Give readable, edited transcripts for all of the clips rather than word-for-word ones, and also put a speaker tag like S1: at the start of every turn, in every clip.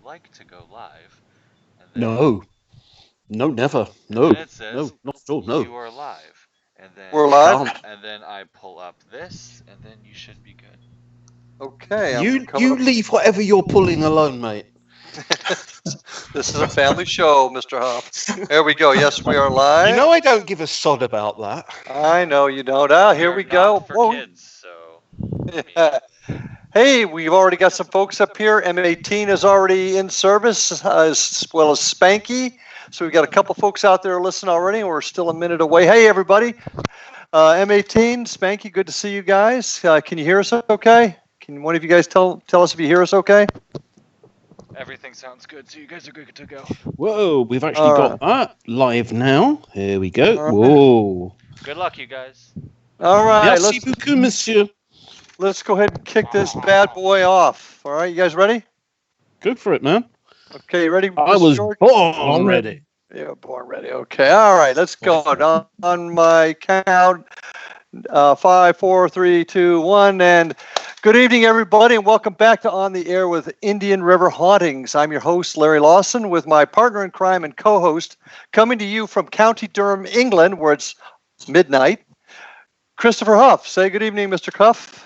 S1: like to go live. And then,
S2: No. No, never.
S1: and
S2: No.
S1: then it
S2: No,
S1: says,
S2: not at all. No.
S1: you are live. And then,
S3: We're
S2: I
S3: live.
S2: can't.
S1: and then I pull up this, and then you should be good.
S3: Okay, I'm
S2: You
S3: coming up.
S2: leave whatever you're pulling alone, mate.
S3: This is a family show, Mr. Huff. There we go. Yes, we are
S2: You
S3: live.
S2: know I don't give a sod about that.
S3: I know you don't. Ah, here we go.
S1: Not for
S3: Whoa.
S1: kids, so. I mean,
S3: Hey, we've already got some folks up here. M18 is already in service, as well as Spanky. So we've got a couple folks out there listening already, and we're still a minute away. Hey, everybody. M18, Spanky, good to see you guys. Can you hear us okay? Can one of you guys tell us if you hear us okay?
S1: everything sounds good, so you guys are good to go.
S2: Whoa, we've actually got that live now. Here we go. Whoa.
S1: Good luck, you guys.
S3: All right,
S2: Merci beaucoup, monsieur.
S3: let's go ahead and kick this bad boy off. All right, you guys ready?
S2: Go for it, man.
S3: Okay, you ready?
S2: I
S3: Mr.
S2: was
S3: George?
S2: born ready.
S3: Yeah, born ready. Okay, all right, let's go. On my count, 5, 4, 3, 2, 1, and good evening, everybody, and welcome back to On the Air with Indian River Hauntings. I'm your host, Larry Lawson, with my partner in crime and co-host, coming to you from County Durham, England, where it's midnight, Christopher Huff. Say good evening, Mr. Huff.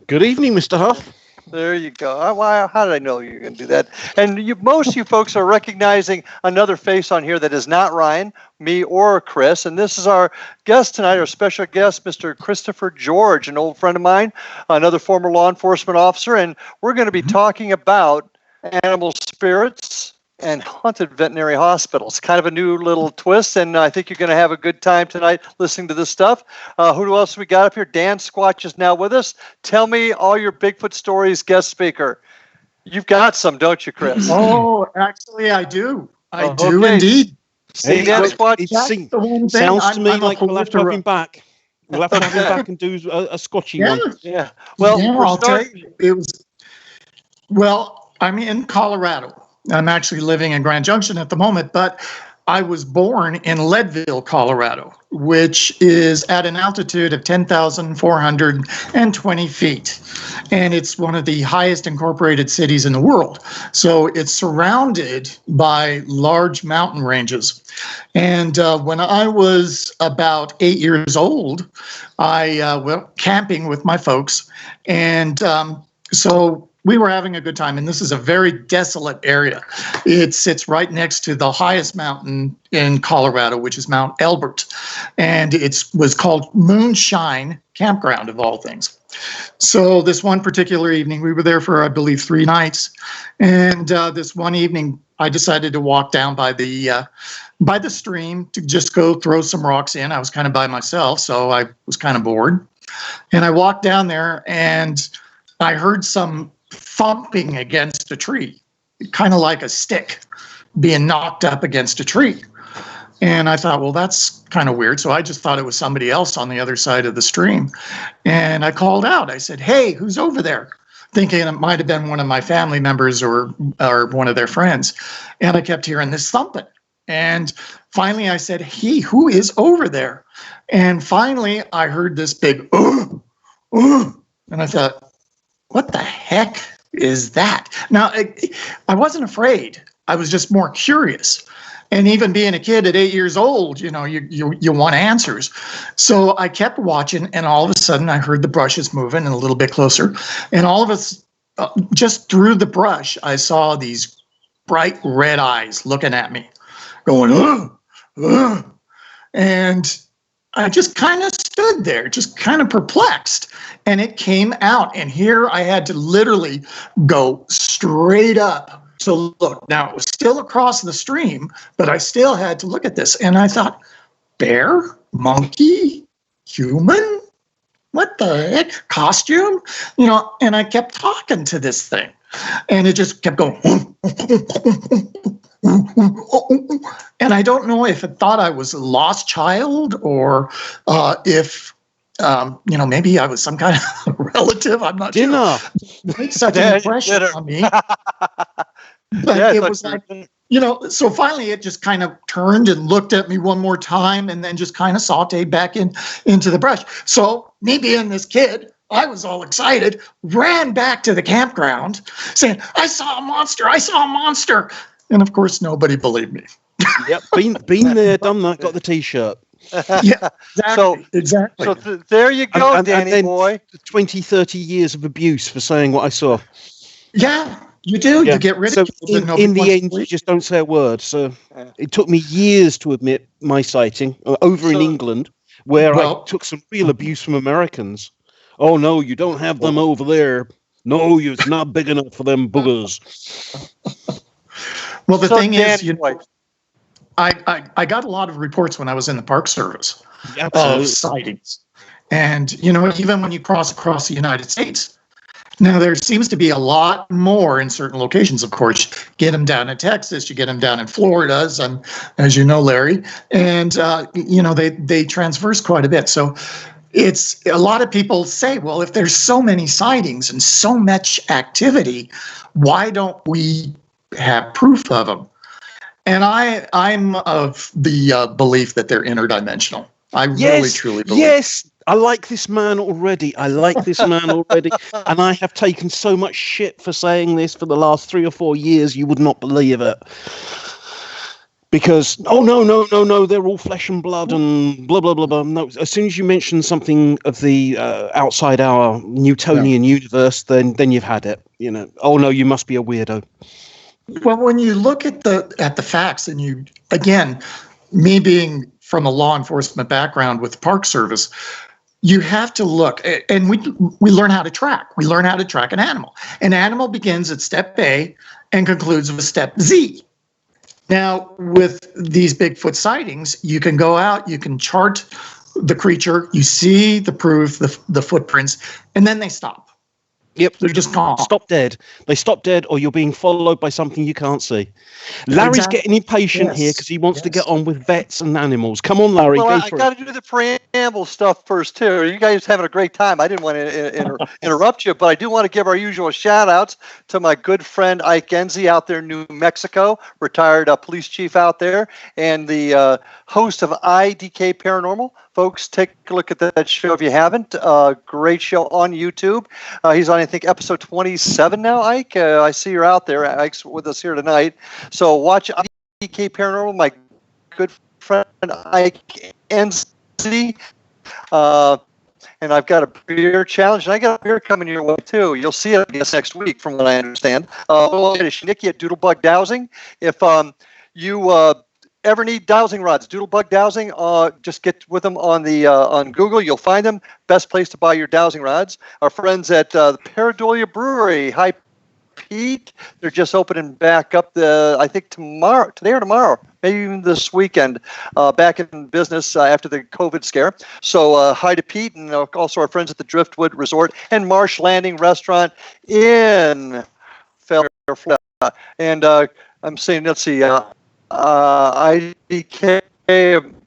S2: Good evening, Mr. Huff.
S3: There you go. How did I know you were going to do that? And most of you folks are recognizing another face on here that is not Ryan, me, or Chris. And this is our guest tonight, our special guest, Mr. Christopher George, an old friend of mine, another former law enforcement officer. And we're going to be talking about animal spirits and haunted veterinary hospitals. Kind of a new little twist, and I think you're going to have a good time tonight listening to this stuff. Who else we got up here? Dan Squatch is now with us. Tell me all your Bigfoot stories, guest speaker. You've got some, don't you, Chris?
S4: Oh, actually, I do. I do
S3: Okay.
S4: indeed.
S3: See, Dan Squatch?
S4: That's the one thing.
S2: Sounds to me
S4: I'm a
S2: like we'll have to have him back. We'll have to have him back and do a Scotchy
S4: Yeah.
S2: one.
S3: Yeah. Well,
S4: Yeah,
S3: we're
S4: I'll tell
S3: starting.
S4: you, it was. Well, I'm in Colorado. I'm actually living in Grand Junction at the moment, but I was born in Leadville, Colorado, which is at an altitude of 10,420 feet. And it's one of the highest incorporated cities in the world. So it's surrounded by large mountain ranges. And when I was about 8 years old, I went camping with my folks. And so we were having a good time, and this is a very desolate area. It sits right next to the highest mountain in Colorado, which is Mount Elbert, and it was called Moonshine Campground, of all things. So this one particular evening, we were there for, I believe, 3 nights, and this one evening, I decided to walk down by the stream to just go throw some rocks in. I was kind of by myself, so I was kind of bored, and I walked down there, and I heard some thumping against a tree, kind of like a stick being knocked up against a tree. And I thought, well, that's kind of weird. So I just thought it was somebody else on the other side of the stream. And I called out. I said, hey, who's over there? Thinking it might have been one of my family members or one of their friends. And I kept hearing this thumping. And finally I said, hey, who is over there? And finally I heard this big, and I thought, what the heck is that? Now, I wasn't afraid. I was just more curious. And even being a kid at 8 years old, you know, you want answers. So I kept watching, and all of a sudden I heard the brushes moving and a little bit closer. And all of us, just through the brush, I saw these bright red eyes looking at me, going, ugh. And I just kind of stood there, just kind of perplexed. And it came out. And here I had to literally go straight up to look. Now, it was still across the stream, but I still had to look at this. And I thought, bear, monkey, human? What the heck? Costume? You know, and I kept talking to this thing. And it just kept going. And I don't know if it thought I was a lost child or if, maybe I was some kind of relative. I'm not sure. It made such an impression on me. But it was like, so finally it just kind of turned and looked at me one more time and then just kind of sauteed back into the brush. So me being this kid, I was all excited, ran back to the campground saying, I saw a monster, I saw a monster. And of course, nobody believed me.
S2: Yep, been there, done that, got the T-shirt.
S4: Yeah, exactly.
S3: So there you go,
S2: And
S3: Danny
S2: then
S3: boy.
S2: 20, 30 years of abuse for saying what I saw.
S4: Yeah, you do.
S2: Yeah.
S4: You get rid
S2: So
S4: of it.
S2: in the end, you just don't say a word. So it took me years to admit my sighting over in England, where I took some real abuse from Americans. Oh, no, you don't have them over there. No, it's not big enough for them boogers.
S4: Well, the thing is,
S3: Danny boy.
S4: I got a lot of reports when I was in the Park Service
S2: Absolutely.
S4: of sightings. And, even when you cross across the United States, now there seems to be a lot more in certain locations, of course. You get them down in Texas, you get them down in Florida, as you know, Larry. And, they transverse quite a bit. So it's a lot of people say, well, if there's so many sightings and so much activity, why don't we have proof of them? And I'm of the belief that they're interdimensional. I really, truly believe.
S2: Yes, I like this man already. And I have taken so much shit for saying this for the last 3 or 4 years, you would not believe it. Because, no, they're all flesh and blood and blah, blah, blah, blah. No, as soon as you mention something of the outside our Newtonian universe, then you've had it. Oh, no, you must be a weirdo.
S4: Well, when you look at the facts, and you, again, me being from a law enforcement background with the Park Service, you have to look, and we learn how to track. We learn how to track an animal. An animal begins at step A and concludes with step Z. Now, with these Bigfoot sightings, you can go out, you can chart the creature, you see the proof, the footprints, and then they stop.
S2: Yep.
S4: They're just gone.
S2: Stop dead. They stop dead, or you're being followed by something you can't see. Larry's getting impatient here because he wants to get on with vets and animals. Come on, Larry,
S3: Well,
S2: go for
S3: I got to do the preamble stuff first, too. You guys having a great time. I didn't want to interrupt you, but I do want to give our usual shout-outs to my good friend Ike Enzi out there in New Mexico, retired police chief out there, and the host of IDK Paranormal. Folks, take a look at that show if you haven't. Great show on YouTube. He's on, I think, episode 27 now, Ike. I see you're out there. Ike's with us here tonight. So watch IDK Paranormal, my good friend Ike Enzi. And I've got a beer challenge, and I got a beer coming your way, too. You'll see it, I guess, next week, from what I understand. We'll get a Schnicky at Doodlebug Dowsing. If you ever need dowsing rods, Doodlebug Dowsing, just get with them on Google. You'll find them. Best place to buy your dowsing rods. Our friends at the Paradolia Brewery, Hi Pete, they're just opening back up I think today or tomorrow, maybe even this weekend, back in business after the COVID scare. So hi to Pete, and also our friends at the Driftwood Resort and Marsh Landing Restaurant in Florida. And I'm saying, let's see, IDK,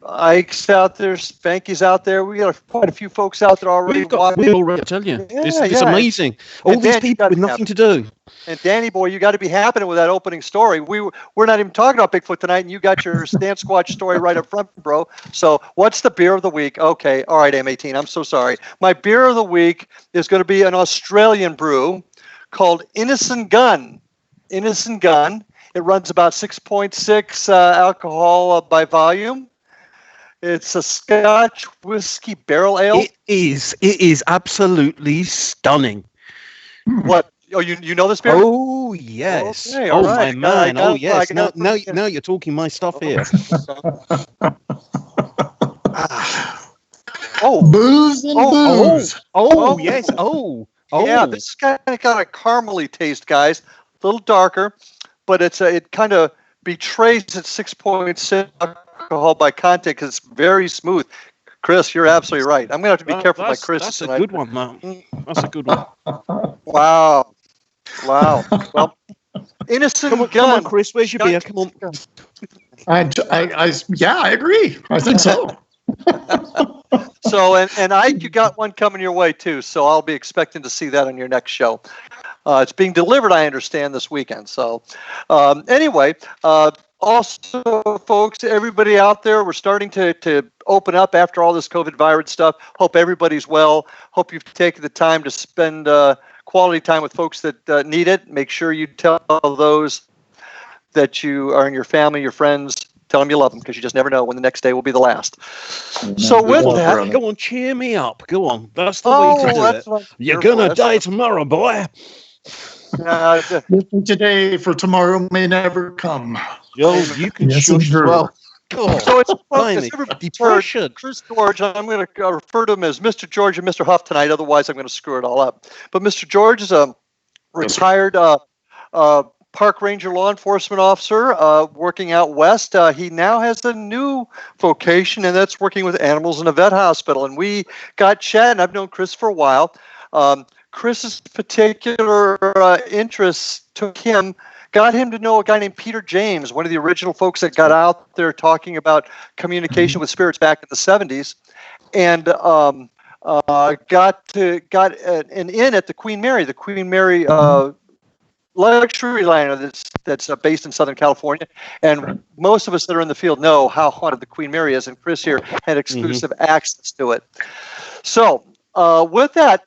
S3: Ike's out there, Spanky's out there. We got quite a few folks out there already.
S2: We already tell you. It's amazing. All these people with nothing to do.
S3: And Danny boy, you got to be happening with that opening story. We're not even talking about Bigfoot tonight, and you got your Stan Squatch story right up front, bro. So what's the beer of the week? Okay, all right, M18, I'm so sorry. My beer of the week is going to be an Australian brew called Innocent Gun. Innocent Gun. It runs about 6.6 alcohol by volume. It's a Scotch whiskey barrel ale.
S2: It is absolutely stunning.
S3: What? Oh, you know this beer?
S2: Oh yes.
S3: Okay,
S2: oh
S3: right.
S2: my man. Oh yes. Now you're talking my stuff here.
S4: Booze and booze.
S2: Oh yes. Oh.
S3: Yeah, this is kind of got a caramely taste, guys. A little darker, but it kind of betrays its 6.6 alcohol by content because it's very smooth. Chris, you're absolutely right. I'm going to have to be careful with my Chris.
S2: That's a good one, man. That's a good one.
S3: Wow. Well, Innocent Gun.
S2: Come on, Chris. Where's your beer? Come on.
S4: I agree. I think so.
S3: So, and Ike, you got one coming your way too. So I'll be expecting to see that on your next show. It's being delivered, I understand, this weekend. So anyway, Also, folks, everybody out there, we're starting to open up after all this COVID virus stuff. Hope everybody's well. Hope you've taken the time to spend quality time with folks that need it. Make sure you tell those that you are in your family, your friends, tell them you love them, because you just never know when the next day will be the last. So with that,
S2: go on, cheer me up. Go on, that's the way to do it. You're gonna die tomorrow, boy.
S4: Today for tomorrow may never come.
S2: Yo, you can shush as well. God,
S3: so it's
S2: depression.
S3: Chris George. I'm going to refer to him as Mr. George and Mr. Huff tonight. Otherwise, I'm going to screw it all up. But Mr. George is a retired park ranger law enforcement officer working out west. He now has a new vocation, and that's working with animals in a vet hospital. And we got chatting. I've known Chris for a while. Chris's particular interests got him to know a guy named Peter James, one of the original folks that got out there talking about communication with spirits back in the 70s, and got an inn at the Queen Mary luxury liner that's based in Southern California. And most of us that are in the field know how haunted the Queen Mary is, and Chris here had exclusive access to it. So with that,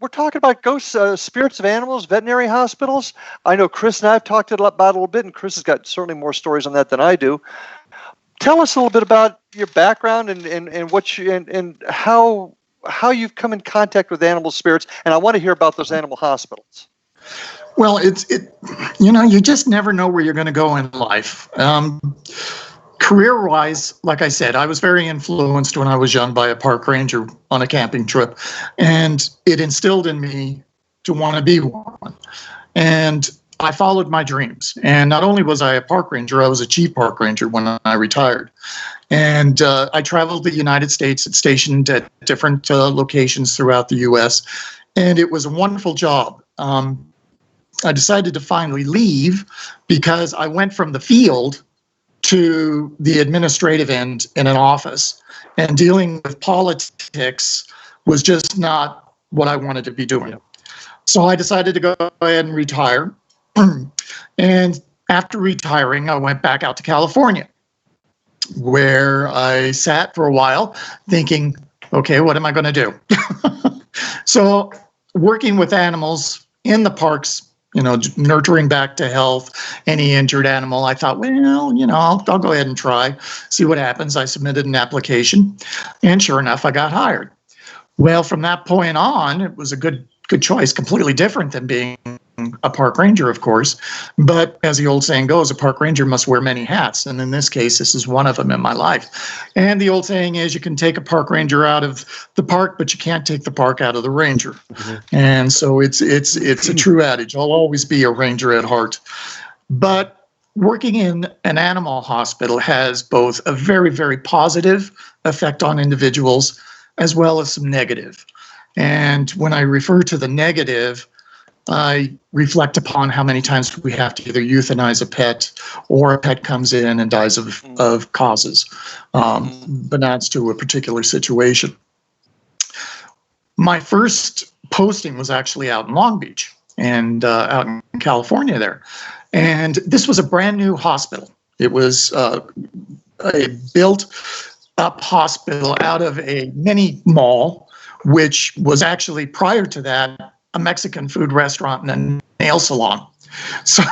S3: we're talking about ghosts, spirits of animals, veterinary hospitals. I know Chris and I have talked about it a little bit, and Chris has got certainly more stories on that than I do. Tell us a little bit about your background and what you and how you've come in contact with animal spirits, and I want to hear about those animal hospitals.
S4: Well, you just never know where you're going to go in life. Career-wise, like I said, I was very influenced when I was young by a park ranger on a camping trip, and it instilled in me to want to be one. And I followed my dreams. And not only was I a park ranger, I was a chief park ranger when I retired. And I traveled the United States, stationed at different locations throughout the U.S., and it was a wonderful job. I decided to finally leave because I went from the field to the administrative end in an office, and dealing with politics was just not what I wanted to be doing. So I decided to go ahead and retire. And after retiring, I went back out to California, where I sat for a while thinking, okay, what am I going to do? So working with animals in the parks, nurturing back to health any injured animal, I thought, I'll go ahead and try, see what happens. I submitted an application, and sure enough, I got hired. Well, from that point on, it was a good choice, completely different than being a park ranger, of course. But as the old saying goes, a park ranger must wear many hats. And in this case, this is one of them in my life. And the old saying is, you can take a park ranger out of the park, but you can't take the park out of the ranger. Mm-hmm. And so it's a true adage. I'll always be a ranger at heart. But working in an animal hospital has both a very, very positive effect on individuals as well as some negative. And when I refer to the negative, I reflect upon how many times we have to either euthanize a pet, or a pet comes in and dies of causes, benign to a particular situation. My first posting was actually out in Long Beach and out in California there. And this was a brand new hospital. It was a built up hospital out of a mini mall, which was actually, prior to that, a Mexican food restaurant and a nail salon. So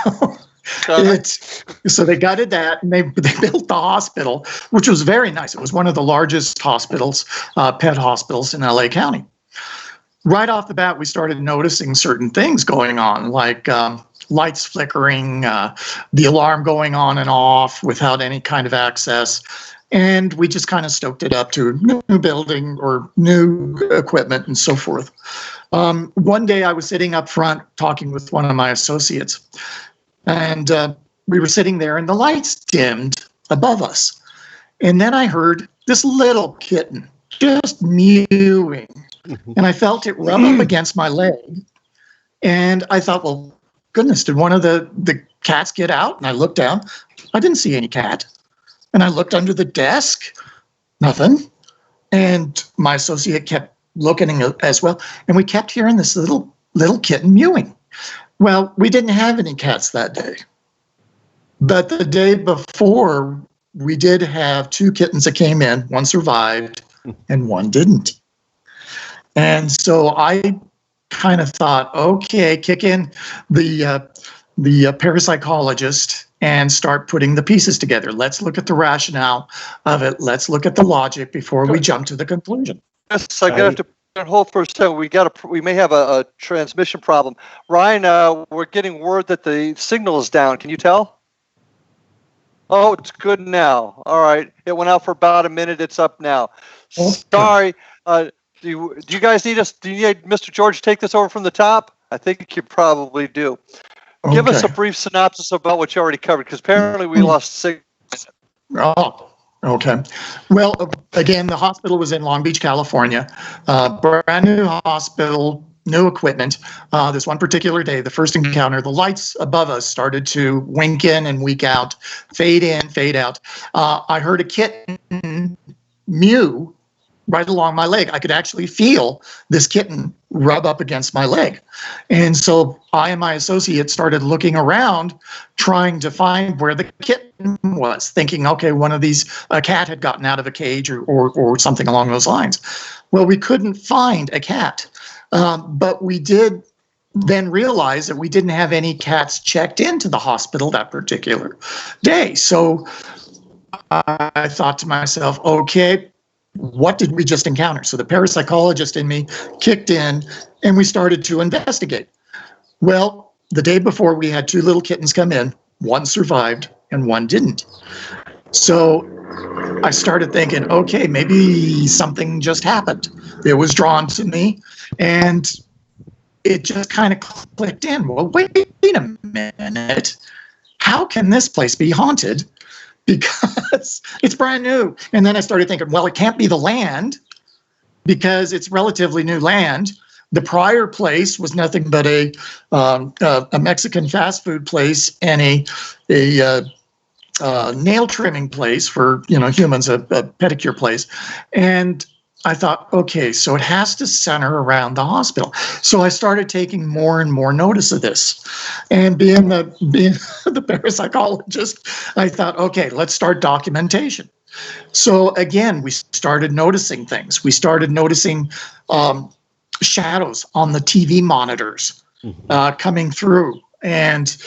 S4: they gutted that, and they built the hospital, which was very nice. It was one of the largest hospitals, pet hospitals in LA County. Right off the bat, we started noticing certain things going on, like lights flickering, the alarm going on and off without any kind of access. And we just kind of stoked it up to new building or new equipment and so forth. One day I was sitting up front talking with one of my associates, and we were sitting there and the lights dimmed above us. And then I heard this little kitten just mewing, and I felt it rub up against my leg. And I thought, well, goodness, did one of the cats get out? And I looked down. I didn't see any cat. And I looked under the desk, nothing. And my associate kept looking as well. And we kept hearing this little kitten mewing. Well, we didn't have any cats that day. But the day before, we did have 2 kittens that came in. One survived and one didn't. And so I kind of thought, okay, kick in the parapsychologist and start putting the pieces together. Let's look at the rationale of it. Let's look at the logic before we jump to the conclusion.
S3: Yes, I have to put on hold for a second. We may have a transmission problem. Ryan, we're getting word that the signal is down. Can you tell? Oh, it's good now. All right. It went out for about a minute. It's up now.
S4: Okay.
S3: Sorry. Do you guys need us? Do you need Mr. George to take this over from the top? I think you probably do. Give us a brief synopsis about what you already covered, because apparently we lost signal.
S4: Oh, okay. Well, again, the hospital was in Long Beach, California. Brand new hospital, new equipment. This one particular day, the first encounter, the lights above us started to wink in and wink out, fade in, fade out. I heard a kitten mew right along my leg. I could actually feel this kitten rub up against my leg. And so I and my associate started looking around, trying to find where the kitten was, thinking, okay, a cat had gotten out of a cage or something along those lines. Well, we couldn't find a cat, but we did then realize that we didn't have any cats checked into the hospital that particular day. So I thought to myself, okay, what did we just encounter? So the parapsychologist in me kicked in and we started to investigate. Well, the day before we had 2 little kittens come in, one survived and one didn't. So I started thinking, okay, maybe something just happened. It was drawn to me and it just kind of clicked in. Well, wait a minute. How can this place be haunted? Because it's brand new. And then I started thinking, well, it can't be the land because it's relatively new land. The prior place was nothing but a Mexican fast food place and a nail trimming place for humans, a pedicure place. And I thought, okay, so it has to center around the hospital. So I started taking more and more notice of this. And being the parapsychologist, I thought, okay, let's start documentation. So again, we started noticing things. We started noticing shadows on the TV monitors coming through. And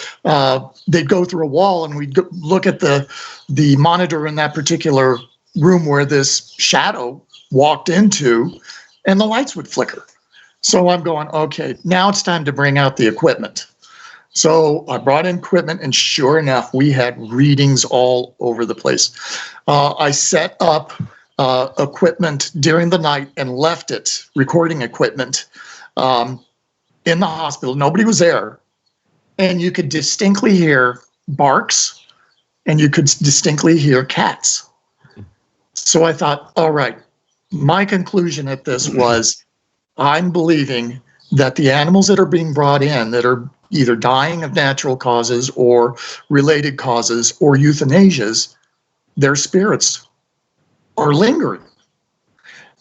S4: they'd go through a wall and we'd look at the monitor in that particular room where this shadow walked into, and the lights would flicker. So I'm going, okay, now it's time to bring out the equipment. So I brought in equipment, and sure enough, we had readings all over the place. I set up equipment during the night and left it, recording equipment, in the hospital. Nobody was there. And you could distinctly hear barks, and you could distinctly hear cats. So I thought, all right, my conclusion at this was, I'm believing that the animals that are being brought in that are either dying of natural causes or related causes or euthanasias, their spirits are lingering.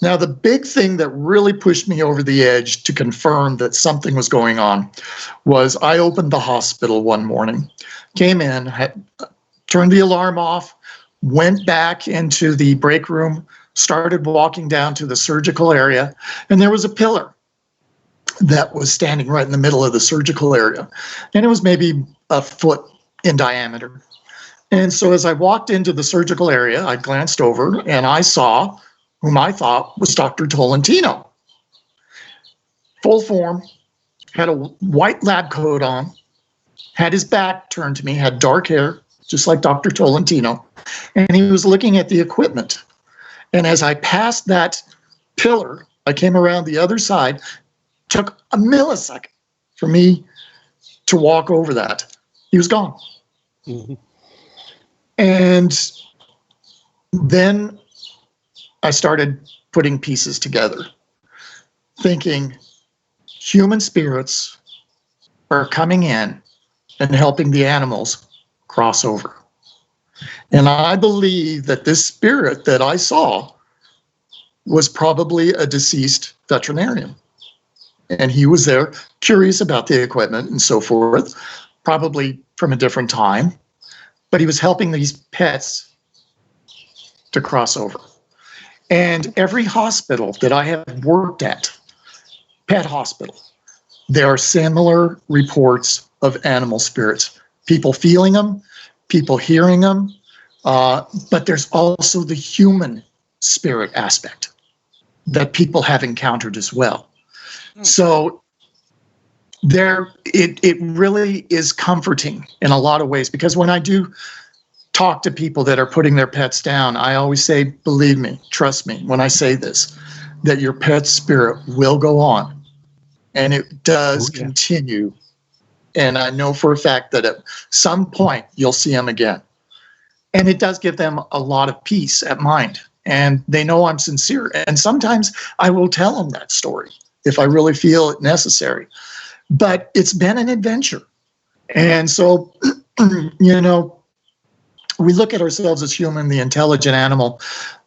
S4: Now, the big thing that really pushed me over the edge to confirm that something was going on was I opened the hospital one morning, came in, had turned the alarm off, went back into the break room, started walking down to the surgical area, and there was a pillar that was standing right in the middle of the surgical area. And it was maybe a foot in diameter. And so as I walked into the surgical area, I glanced over and I saw whom I thought was Dr. Tolentino. Full form, had a white lab coat on, had his back turned to me, had dark hair, just like Dr. Tolentino, and he was looking at the equipment. And as I passed that pillar, I came around the other side, took a millisecond for me to walk over that. He was gone. Mm-hmm. And then I started putting pieces together, thinking human spirits are coming in and helping the animals cross over. And I believe that this spirit that I saw was probably a deceased veterinarian. And he was there curious about the equipment and so forth, probably from a different time. but he was helping these pets to cross over. And every hospital that I have worked at, pet hospital, there are similar reports of animal spirits. People feeling them, people hearing them, but there's also the human spirit aspect that people have encountered as well. So it really is comforting in a lot of ways, because when I do talk to people that are putting their pets down, I always say, believe me, trust me when I say this, that your pet's spirit will go on, and it does continue. And I know for a fact that at some point you'll see them again. And it does give them a lot of peace at mind. And they know I'm sincere. And sometimes I will tell them that story if I really feel it necessary. But it's been an adventure. And so, you know, we look at ourselves as human, the intelligent animal.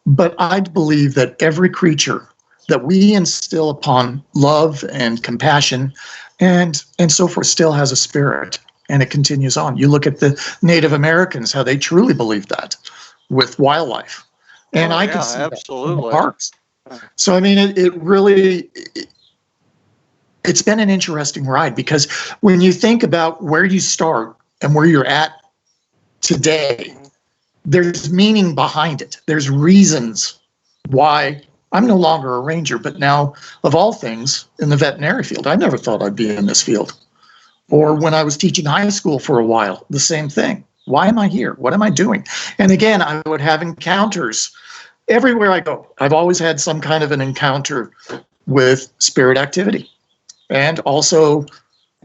S4: But I believe that every creature that we instill upon love and compassion and so forth still has a spirit. And it continues on. You look at the Native Americans, how they truly believe that with wildlife. And I can see absolutely that in the parks. So, I mean, it really, it's been an interesting ride, because when you think about where you start and where you're at today, there's meaning behind it. There's reasons why I'm no longer a ranger, but now, of all things, in the veterinary field. I never thought I'd be in this field. Or when I was teaching high school for a while, the same thing. Why am I here? What am I doing? And again, I would have encounters everywhere I go. I've always had some kind of an encounter with spirit activity. And also,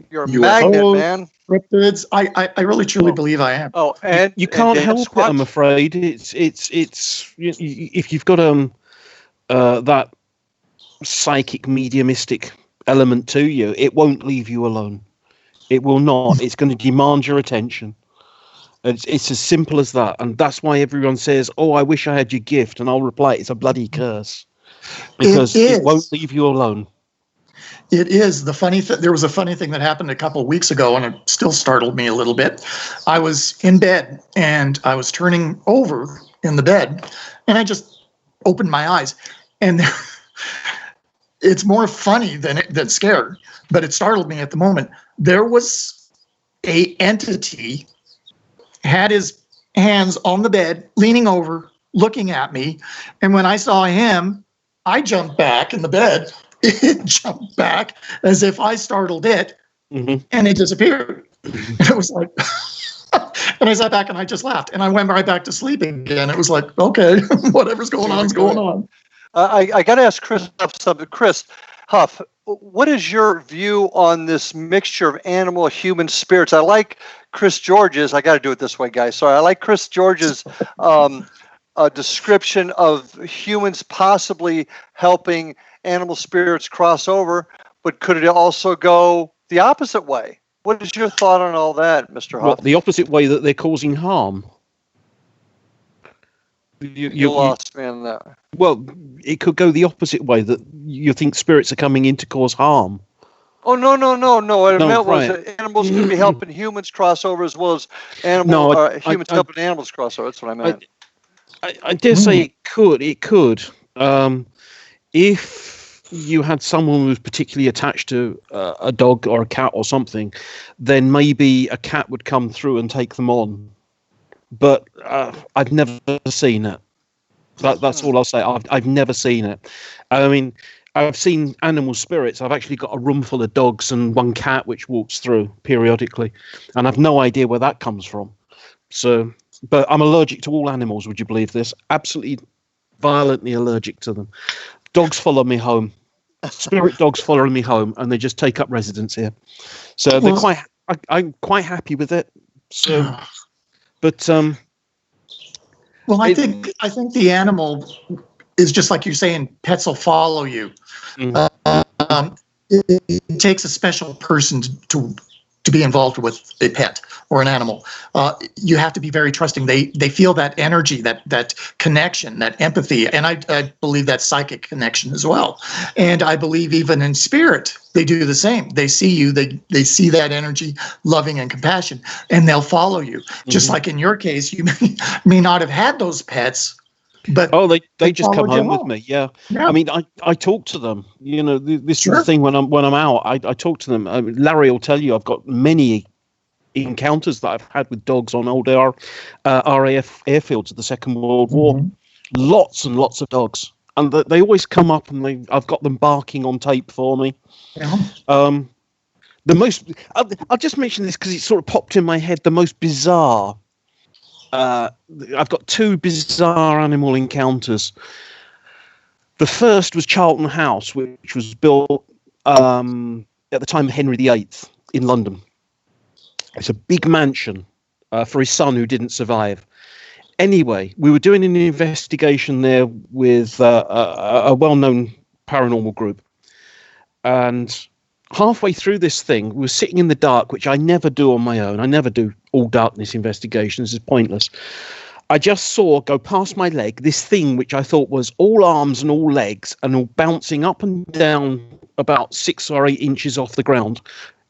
S3: you're a magnet, man.
S4: Cryptids. I really truly believe I am.
S3: Oh, and
S2: you can't help it, I'm afraid. It's if you've got that psychic mediumistic element to you, it won't leave you alone. It will not. It's going to demand your attention. It's as simple as that. And that's why everyone says, oh, I wish I had your gift. And I'll reply, it's a bloody curse. Because it won't leave you alone.
S4: It is. There was a funny thing that happened a couple of weeks ago, and it still startled me a little bit. I was in bed, and I was turning over in the bed, and I just opened my eyes. And it's more funny than scared, but it startled me at the moment. There was a entity, had his hands on the bed, leaning over, looking at me. And when I saw him, I jumped back in the bed. It jumped back as if I startled it, and it disappeared. It was like, and I sat back and I just laughed, and I went right back to sleeping again. It was like, okay, whatever's going on is going on.
S3: I got to ask Chris Huff something. Chris Huff, what is your view on this mixture of animal and human spirits? I like Chris George's. I got to do it this way, guys. Sorry. I like Chris George's description of humans possibly helping animal spirits cross over, but could it also go the opposite way? What is your thought on all that, Mr. Huff?
S2: Well, the opposite way, that they're causing harm.
S3: You lost me on that.
S2: Well, it could go the opposite way, that you think spirits are coming in to cause harm.
S3: Oh, no. What I meant was that animals could be helping humans cross over as well as humans helping animals cross over. That's what I meant.
S2: I dare say it could. It could. If you had someone who was particularly attached to a dog or a cat or something, then maybe a cat would come through and take them on. But I've never seen it. That's all I'll say. I've never seen it. I mean, I've seen animal spirits. I've actually got a room full of dogs and one cat which walks through periodically, and I've no idea where that comes from. So, but I'm allergic to all animals. Would you believe this? Absolutely, violently allergic to them. Dogs follow me home. Spirit dogs follow me home, and they just take up residence here. So they're I'm quite happy with it. So. But
S4: well, I think the animal is just like you're saying. Pets will follow you. It takes a special person to to be involved with a pet or an animal. You have to be very trusting. They feel that energy, that connection, that empathy, and I believe that psychic connection as well. And I believe even in spirit, they do the same. They see you, they see that energy, loving and compassion, and they'll follow you. Just like in your case, you may not have had those pets, but
S2: they just come home with me. Yeah. I mean, I talk to them. You know, this is the thing when I'm out. I talk to them. Larry will tell you I've got many encounters that I've had with dogs on old RAF airfields of the Second World War. Lots and lots of dogs, and they always come up, and I've got them barking on tape for me. I'll just mention this because it sort of popped in my head. The most bizarre. I've got two bizarre animal encounters. The first was Charlton House, which was built at the time of Henry VIII in London. It's a big mansion for his son who didn't survive. Anyway, we were doing an investigation there with a well-known paranormal group. And halfway through this thing, we were sitting in the dark, which I never do on my own. I never do all darkness investigations. It's pointless. I just saw go past my leg this thing which I thought was all arms and all legs and all bouncing up and down about 6 or 8 inches off the ground.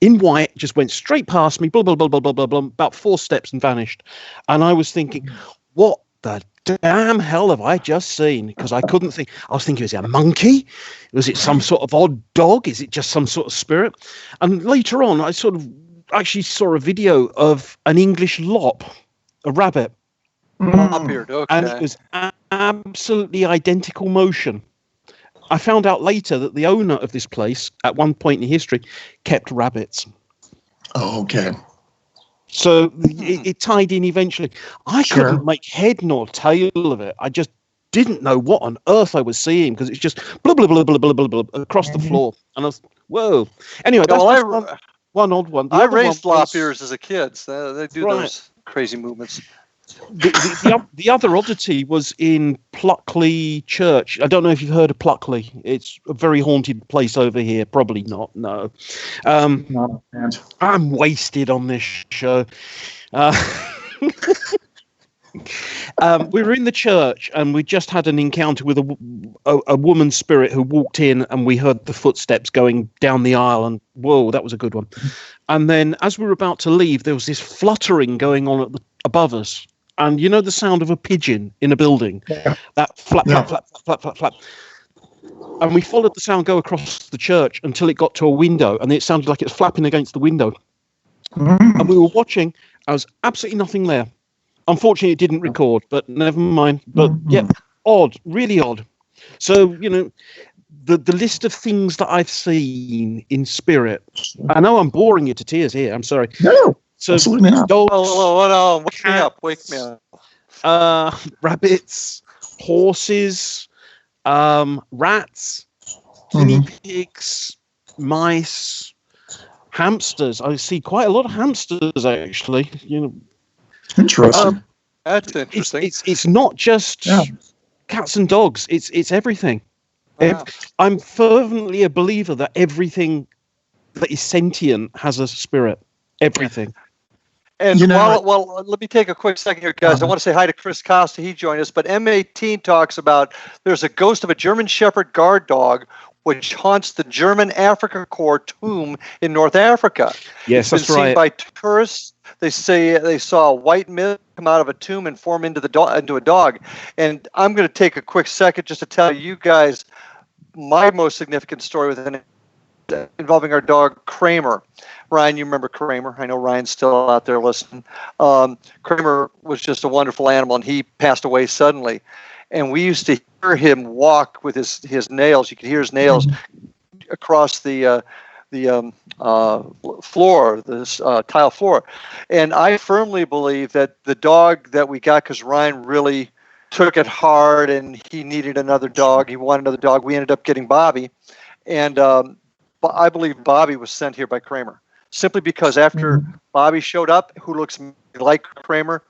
S2: In white, just went straight past me, blah, blah, blah, blah, blah, blah, blah, about 4 steps and vanished. And I was thinking, what the damn hell have I just seen? Because I couldn't think. I was thinking, is it a monkey? Was it some sort of odd dog? Is it just some sort of spirit? And later on, I sort of actually saw a video of an English lop, a rabbit.
S3: Lop-eared, okay.
S2: And it was absolutely identical motion. I found out later that the owner of this place, at one point in history, kept rabbits.
S4: Oh, okay.
S2: So it tied in eventually. I couldn't make head nor tail of it. I just didn't know what on earth I was seeing because it's just blah, blah, blah, blah, blah, blah, blah, across the floor. And I was, whoa. Anyway, that's one odd one.
S3: I raised lop ears as a kid. So they do those crazy movements.
S2: The other oddity was in Pluckley Church. I don't know if you've heard of Pluckley. It's a very haunted place over here. Probably not. No. I'm wasted on this show. We were in the church and we just had an encounter with a woman spirit who walked in, and we heard the footsteps going down the aisle, and whoa, that was a good one. And then as we were about to leave, there was this fluttering going on above us. And you know the sound of a pigeon in a building? Yeah. That flap, flap, flap, flap, flap, flap. And we followed the sound go across the church until it got to a window, and it sounded like it was flapping against the window. And we were watching. There was absolutely nothing there. Unfortunately, it didn't record, but never mind. But yeah, odd, really odd. So, you know, the list of things that I've seen in spirit. I know I'm boring you to tears here. I'm sorry.
S4: No. So, absolutely not.
S2: Dogs,
S3: wake me up.
S2: Rabbits, horses, rats, guinea pigs, mice, hamsters. I see quite a lot of hamsters actually. You know,
S4: interesting.
S3: That's interesting.
S2: It's not just cats and dogs. It's everything. Wow. I'm fervently a believer that everything that is sentient has a spirit. Everything.
S3: And well, let me take a quick second here, guys. I want to say hi to Chris Costa. He joined us. But M18 talks about there's a ghost of a German Shepherd guard dog which haunts the German Africa Corps tomb in North Africa.
S2: Yes, that's right.
S3: Seen by tourists. They say they saw a white mist come out of a tomb and form into a dog. And I'm going to take a quick second just to tell you guys my most significant story involving our dog Kramer. Ryan, you remember Kramer? I know Ryan's still out there listening. Kramer was just a wonderful animal, and he passed away suddenly. And we used to hear him walk with his nails. You could hear his nails across the floor, this tile floor. And I firmly believe that the dog that we got, because Ryan really took it hard and he needed another dog, he wanted another dog, we ended up getting Bobby. And I believe Bobby was sent here by Kramer, simply because after Bobby showed up, who looks like Kramer,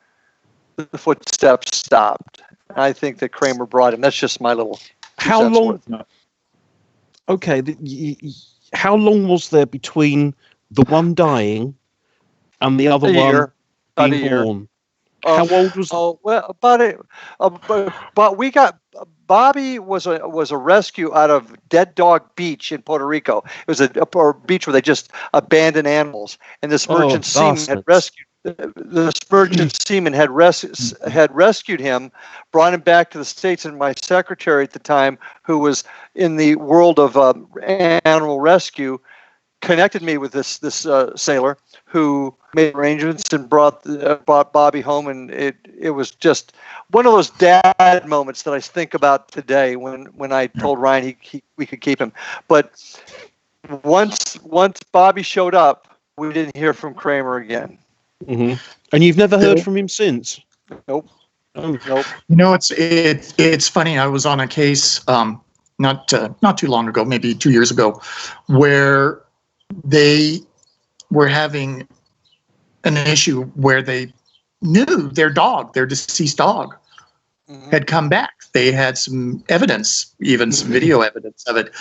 S3: the footsteps stopped. I think that Kramer brought him. That's just my little.
S2: How long? Okay, how long was there between the one dying and the other
S3: A year.
S2: one
S3: About
S2: being
S3: a year.
S2: born. How old was?
S3: Oh well, but we got Bobby was a rescue out of Dead Dog Beach in Puerto Rico. It was a beach where they just abandoned animals, and this merchant seaman had rescued. This merchant seaman had rescued him, brought him back to the States, and my secretary at the time, who was in the world of animal rescue, connected me with this sailor who made arrangements and brought Bobby home, and it was just one of those dad moments that I think about today when I told Ryan we could keep him. But once Bobby showed up, we didn't hear from Kramer again.
S2: Mm-hmm. And you've never heard from him since?
S3: Nope.
S2: Oh.
S3: Nope.
S4: You know, it's funny. I was on a case not too long ago, maybe 2 years ago, where they were having an issue where they knew their deceased dog, had come back. They had some evidence, even some video evidence of it.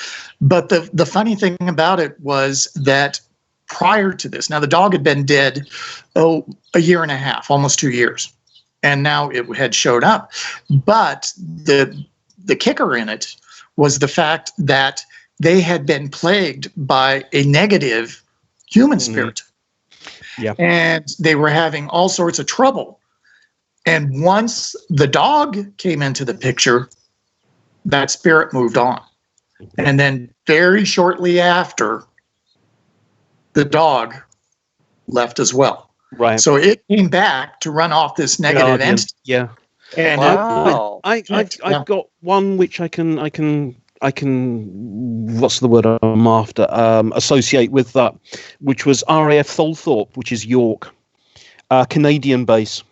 S4: But the funny thing about it was that prior to this, now the dog had been dead, a year and a half, almost 2 years. And now it had showed up. But the kicker in it was the fact that they had been plagued by a negative human spirit.
S2: Yeah.
S4: And they were having all sorts of trouble. And once the dog came into the picture, that spirit moved on. And then very shortly after, the dog left as well.
S2: Right.
S4: So it came back to run off this negative entity.
S2: Yeah.
S4: And
S3: wow.
S2: I've got one which I can what's the word I'm after, associate with that, which was RAF Tholthorpe, which is York, Canadian base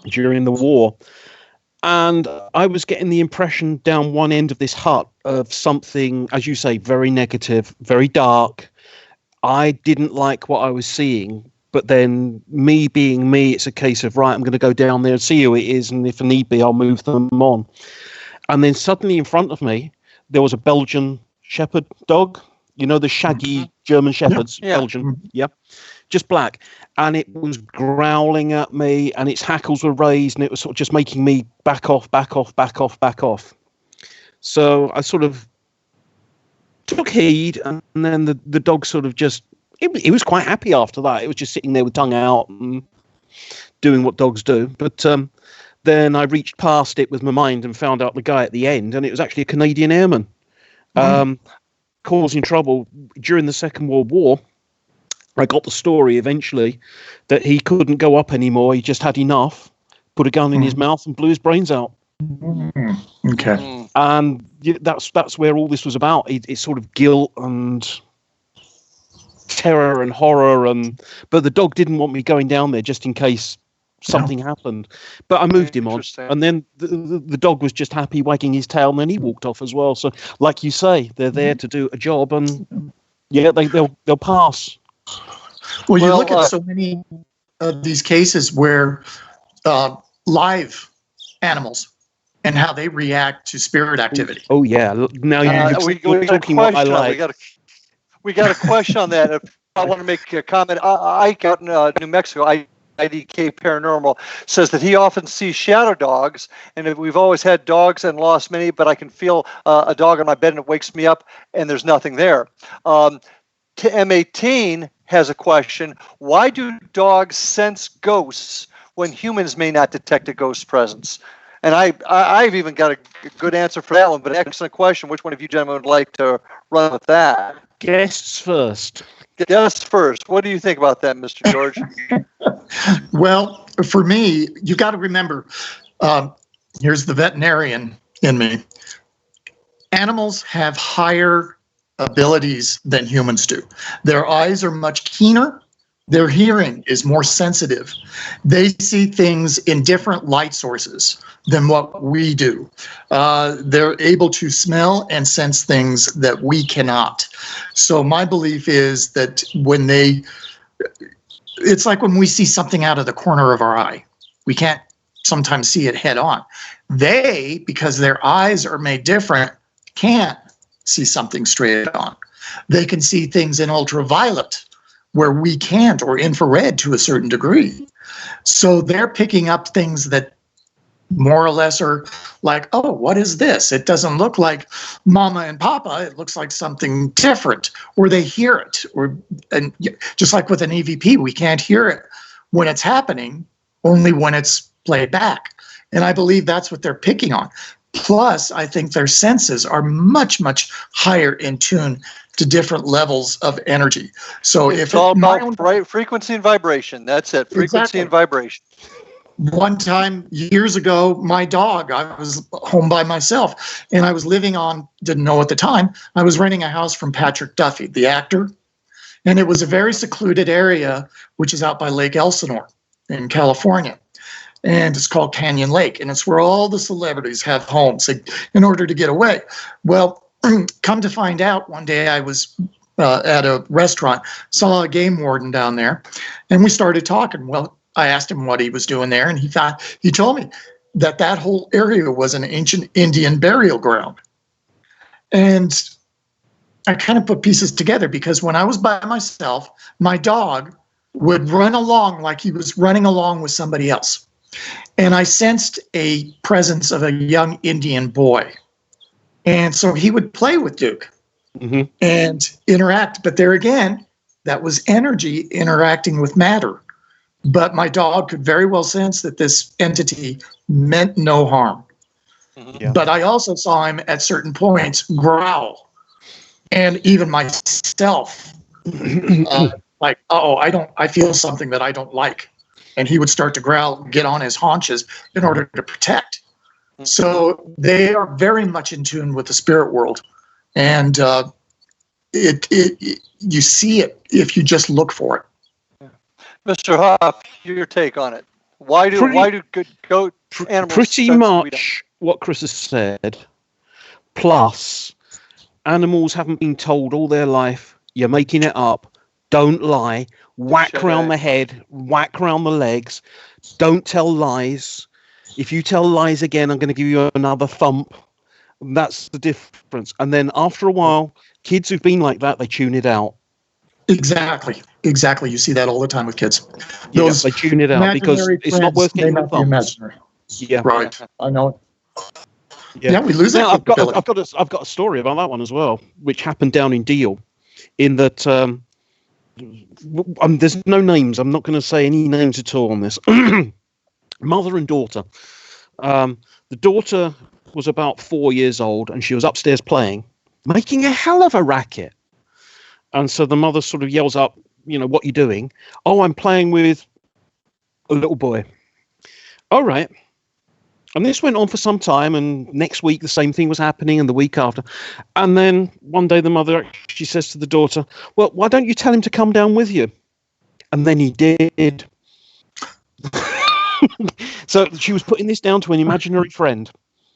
S2: during the war. And I was getting the impression down one end of this hut of something, as you say, very negative, very dark. I didn't like what I was seeing, but then me being me, it's a case of, right, I'm going to go down there and see who it is, and if need be, I'll move them on. And then suddenly in front of me, there was a Belgian Shepherd dog. You know, the shaggy German Shepherds, Belgian, just black. And it was growling at me, and its hackles were raised, and it was sort of just making me back off. So I sort of took heed, and then the dog sort of just, it was quite happy after that. It was just sitting there with tongue out and doing what dogs do. But then I reached past it with my mind and found out the guy at the end, and it was actually a Canadian airman causing trouble during the Second World War. I got the story eventually that he couldn't go up anymore. He just had enough, put a gun in his mouth and blew his brains out.
S4: Okay.
S2: And that's where all this was about. It's sort of guilt and terror and horror, but the dog didn't want me going down there just in case something happened. But I moved him on, and then the dog was just happy, wagging his tail, and then he walked off as well. So, like you say, they're there to do a job, and they'll pass.
S4: Well, you look at so many of these cases where live animals and how they react to spirit activity.
S2: Oh yeah. Now you're talking what I like.
S3: We got a question on that. I want to make a comment. Ike out in New Mexico, IDK Paranormal, says that he often sees shadow dogs, and we've always had dogs and lost many, but I can feel a dog on my bed and it wakes me up and there's nothing there. M18 has a question. Why do dogs sense ghosts when humans may not detect a ghost's presence? And I've even got a good answer for that one, but excellent question. Which one of you gentlemen would like to run with that?
S2: Guests first.
S3: Guests first. What do you think about that, Mr. George?
S4: Well, for me, you got to remember, here's the veterinarian in me. Animals have higher abilities than humans do. Their eyes are much keener. Their hearing is more sensitive. They see things in different light sources than what we do. They're able to smell and sense things that we cannot. So my belief is that it's like when we see something out of the corner of our eye. We can't sometimes see it head on. They, because their eyes are made different, can't see something straight on. They can see things in ultraviolet, where we can't, or infrared to a certain degree. So they're picking up things that more or less are like, oh, what is this? It doesn't look like mama and papa. It looks like something different. Or they hear it. And just like with an EVP, we can't hear it when it's happening, only when it's played back. And I believe that's what they're picking on. Plus, I think their senses are much, much higher in tune to different levels of energy. So
S3: it's all about frequency and vibration. That's it. Frequency and vibration.
S4: One time years ago, my dog, I was home by myself and I was living on, didn't know at the time, I was renting a house from Patrick Duffy, the actor. And it was a very secluded area, which is out by Lake Elsinore in California. And it's called Canyon Lake. And it's where all the celebrities have homes in order to get away. Well, come to find out, one day I was at a restaurant, saw a game warden down there, and we started talking. Well, I asked him what he was doing there, and he told me that whole area was an ancient Indian burial ground. And I kind of put pieces together because when I was by myself, my dog would run along like he was running along with somebody else. And I sensed a presence of a young Indian boy. And so he would play with Duke and interact. But there again, that was energy interacting with matter. But my dog could very well sense that this entity meant no harm. Yeah. But I also saw him at certain points growl. And even myself, like, I feel something that I don't like. And he would start to growl, get on his haunches in order to protect. So they are very much in tune with the spirit world. And you see it if you just look for it.
S3: Mr. Hoff, your take on it. Why do good goat animals
S2: pretty much what Chris has said, plus animals haven't been told all their life, you're making it up, don't lie, whack around the head, whack around the legs, don't tell lies. If you tell lies again, I'm going to give you another thump. That's the difference. And then after a while, kids who've been like that, they tune it out.
S4: Exactly. You see that all the time with kids.
S2: Those they tune it out because it's not worth getting the thumps.
S4: Yeah, right. I know. Yeah, we lose that.
S2: I've got a story about that one as well, which happened down in Deal. In that, there's no names. I'm not going to say any names at all on this. Mother and daughter. The daughter was about 4 years old, and she was upstairs playing, making a hell of a racket. And so the mother sort of yells up, what are you doing? Oh, I'm playing with a little boy. All right. And this went on for some time, and next week the same thing was happening, and the week after. And then one day the mother, she says to the daughter, well, why don't you tell him to come down with you? And then he did. So she was putting this down to an imaginary friend.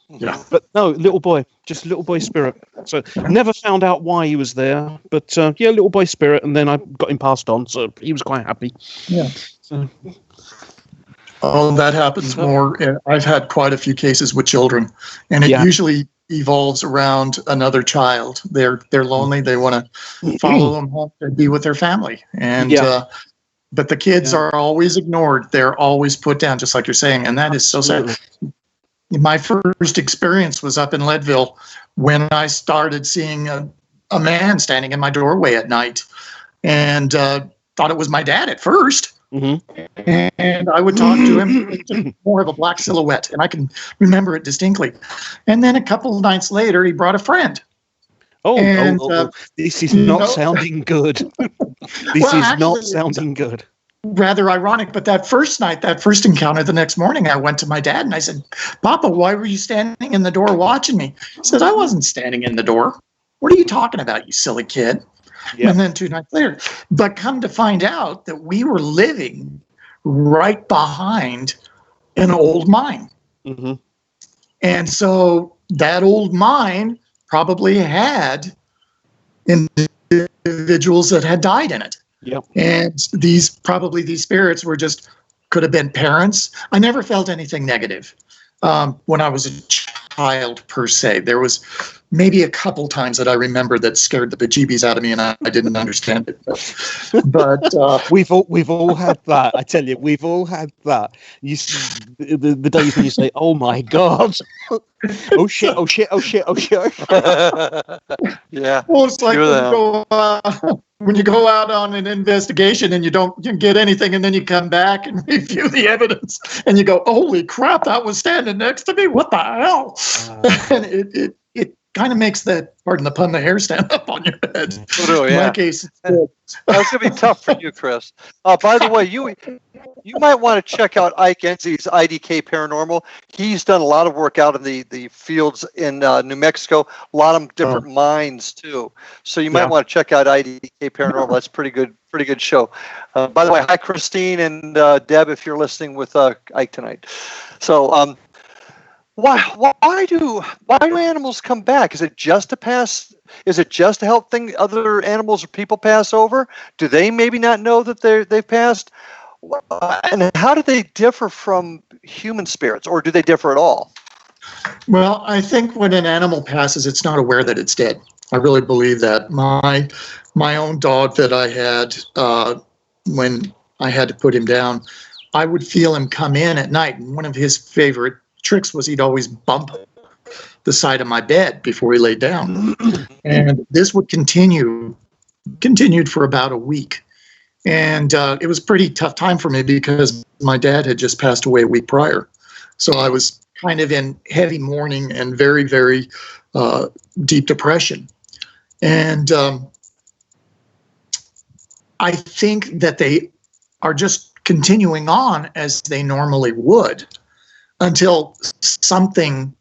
S4: Yeah.
S2: But no, little boy, just little boy spirit. So never found out why he was there, but little boy spirit, and then I got him passed on, so he was quite happy.
S4: Yeah. So. Oh, that happens more. I've had quite a few cases with children, and it usually evolves around another child. They're lonely. They want to follow them home and be with their family. And but the kids are always ignored. They're always put down, just like you're saying, and that is so sad. My first experience was up in Leadville when I started seeing a man standing in my doorway at night, and thought it was my dad at first. Mm-hmm. And I would talk to him, just more of a black silhouette, and I can remember it distinctly. And then a couple of nights later, he brought a friend.
S2: This is not sounding good. This is not sounding good.
S4: Rather ironic, but that first night, that first encounter, the next morning, I went to my dad and I said, Papa, why were you standing in the door watching me? He said, I wasn't standing in the door. What are you talking about, you silly kid? Yeah. And then 2 nights later, but come to find out that we were living right behind an old mine. Mm-hmm. And so that old mine probably had individuals that had died in it.
S2: Yep.
S4: And these spirits could have been parents. I never felt anything negative when I was a child per se. There was maybe a couple times that I remember that scared the bejeebies out of me, and I didn't understand it. But
S2: we've all had that. I tell you, we've all had that. You see, the days when you say, "Oh my God." Oh shit! Oh shit! Oh shit! Oh shit!
S3: Yeah.
S4: Well, it's like when you go out on an investigation and you don't get anything, and then you come back and review the evidence, and you go, "Holy crap! That was standing next to me. What the hell?" And it kind of makes that, pardon the pun, the hair stand up on your head.
S3: Oh, yeah.
S4: In my case,
S3: That's gonna be tough for you, Chris. By the way, you might want to check out Ike Enzi's IDK Paranormal. He's done a lot of work out in the fields in New Mexico, a lot of different mines too. So you might want to check out IDK Paranormal. That's pretty good show. By the way, hi Christine and Deb, if you're listening with Ike tonight. So why do animals come back? Is it just to pass? Is it just to help other animals or people pass over? Do they maybe not know that they've passed? And how do they differ from human spirits, or do they differ at all?
S4: Well, I think when an animal passes, it's not aware that it's dead. I really believe that. My own dog that I had, when I had to put him down, I would feel him come in at night. And one of his favorite tricks was he'd always bump the side of my bed before he laid down. And this would continued for about a week. And it was a pretty tough time for me because my dad had just passed away a week prior. So I was kind of in heavy mourning and very, very deep depression. And I think that they are just continuing on as they normally would until something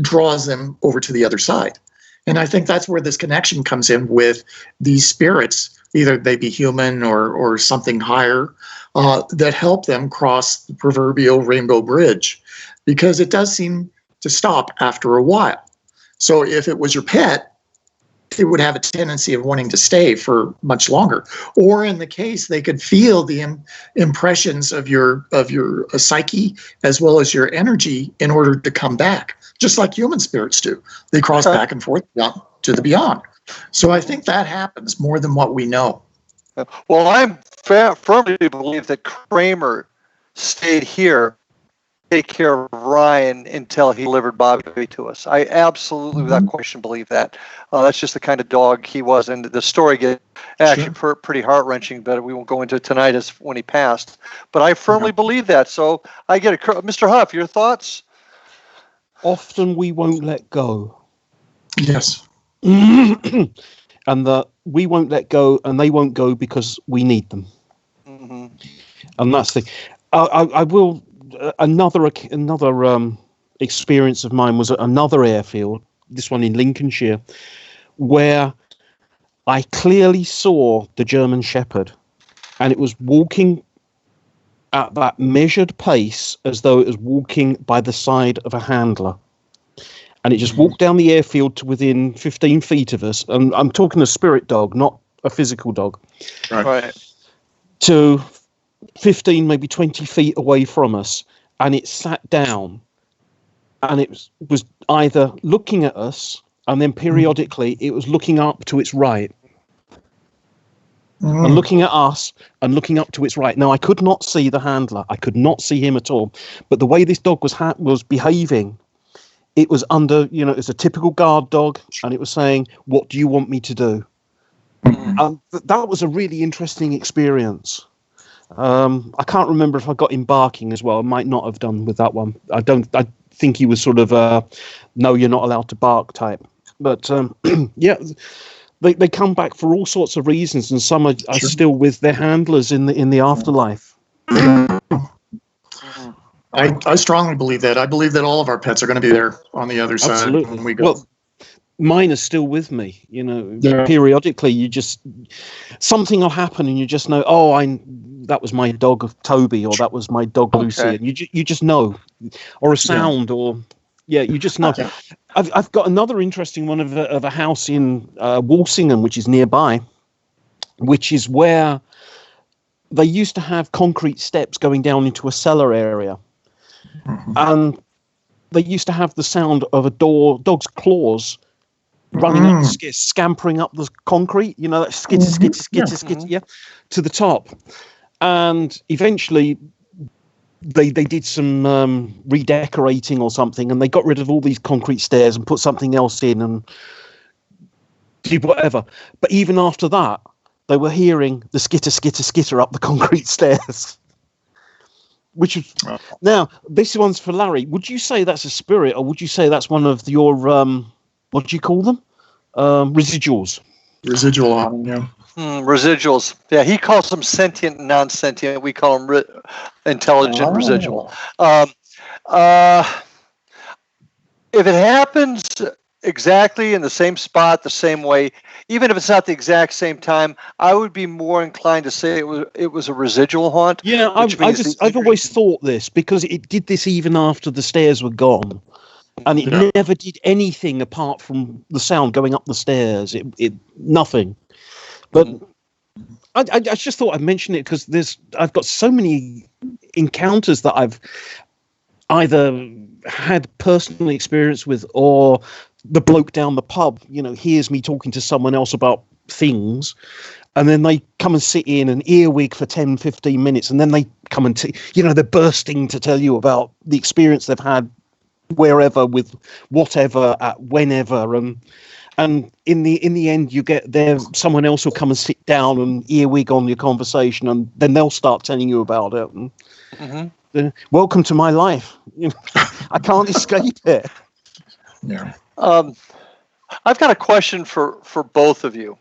S4: draws them over to the other side. And I think that's where this connection comes in with these spirits, either they be human or something higher, that help them cross the proverbial rainbow bridge, because it does seem to stop after a while. So if it was your pet, it would have a tendency of wanting to stay for much longer. Or in the case, they could feel the impressions of your psyche as well as your energy in order to come back, just like human spirits do. They cross back and forth to the beyond. So I think that happens more than what we know.
S3: Well, I firmly believe that Kramer stayed here to take care of Ryan until he delivered Bobby to us. I absolutely, without question, believe that. That's just the kind of dog he was. And the story gets actually pretty heart-wrenching, but we won't go into it tonight as when he passed. But I firmly believe that. So I get it. Mr. Huff, your thoughts?
S2: Often we won't let go.
S4: Yes.
S2: And that we won't let go and they won't go because we need them.
S3: Mm-hmm.
S2: And that's the I will another experience of mine was at another airfield, this one in Lincolnshire, where I clearly saw the German Shepherd, and it was walking at that measured pace as though it was walking by the side of a handler. And it just walked down the airfield to within 15 feet of us. And I'm talking a spirit dog, not a physical dog.
S3: Right.
S2: To 15, maybe 20 feet away from us. And it sat down. And it was either looking at us, and then periodically it was looking up to its right. And looking at us and looking up to its right. Now, I could not see the handler. I could not see him at all. But the way this dog was behaving, it was under, it's a typical guard dog, and it was saying, "What do you want me to do?" That was a really interesting experience. I can't remember if I got him barking as well. I might not have done with that one. I think he was sort of no, you're not allowed to bark type. But yeah, they come back for all sorts of reasons, and some are still with their handlers in the afterlife.
S4: I strongly believe that. I believe that all of our pets are going to be there on the other side when we go.
S2: Well, mine are still with me. Periodically, something will happen, and you just know. Oh, that was my dog Toby, or that was my dog Lucy, and you just know, or a sound, or you just know. Okay. I've got another interesting one of a house in Walsingham, which is nearby, which is where they used to have concrete steps going down into a cellar area. And they used to have the sound of a dog's claws running up, scampering up the concrete. You know, that skitter, to the top. And eventually, they did some redecorating or something, and they got rid of all these concrete stairs and put something else in and did whatever. But even after that, they were hearing the skitter up the concrete stairs. Which is, now, this one's for Larry. Would you say that's a spirit, or would you say that's one of your, what do you call them? Residuals.
S4: Residual, yeah.
S3: Residuals. Yeah, he calls them sentient and non-sentient. We call them intelligent residual. If it happens exactly in the same spot, the same way, even if it's not the exact same time, I would be more inclined to say it was a residual haunt.
S2: Yeah, I've always thought this, because it did this even after the stairs were gone, and it never did anything apart from the sound going up the stairs. It nothing. But I just thought I'd mention it because I've got so many encounters that I've either had personal experience with, or the bloke down the pub, hears me talking to someone else about things, and then they come and sit in an earwig for 10, 15 minutes, and then they come and, they're bursting to tell you about the experience they've had wherever, with whatever, at whenever, and in the end, you get there, someone else will come and sit down and earwig on your conversation, and then they'll start telling you about it. And, welcome to my life. I can't escape it.
S4: Yeah.
S3: I've got a question for both of you.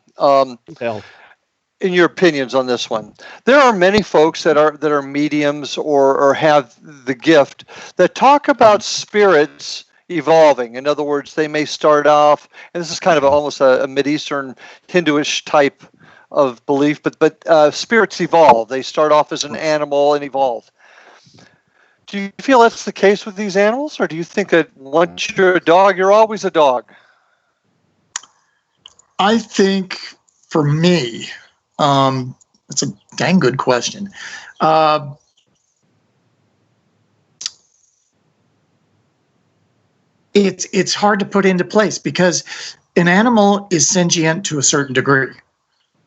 S3: In your opinions on this one, there are many folks that are mediums or have the gift that talk about spirits evolving. In other words, they may start off, and this is kind of almost a Mideastern Hinduish type of belief, but spirits evolve. They start off as an animal and evolve. Do you feel that's the case with these animals, or do you think that once you're a dog, you're always a dog?
S4: I think for me, it's a dang good question. It's hard to put into place because an animal is sentient to a certain degree.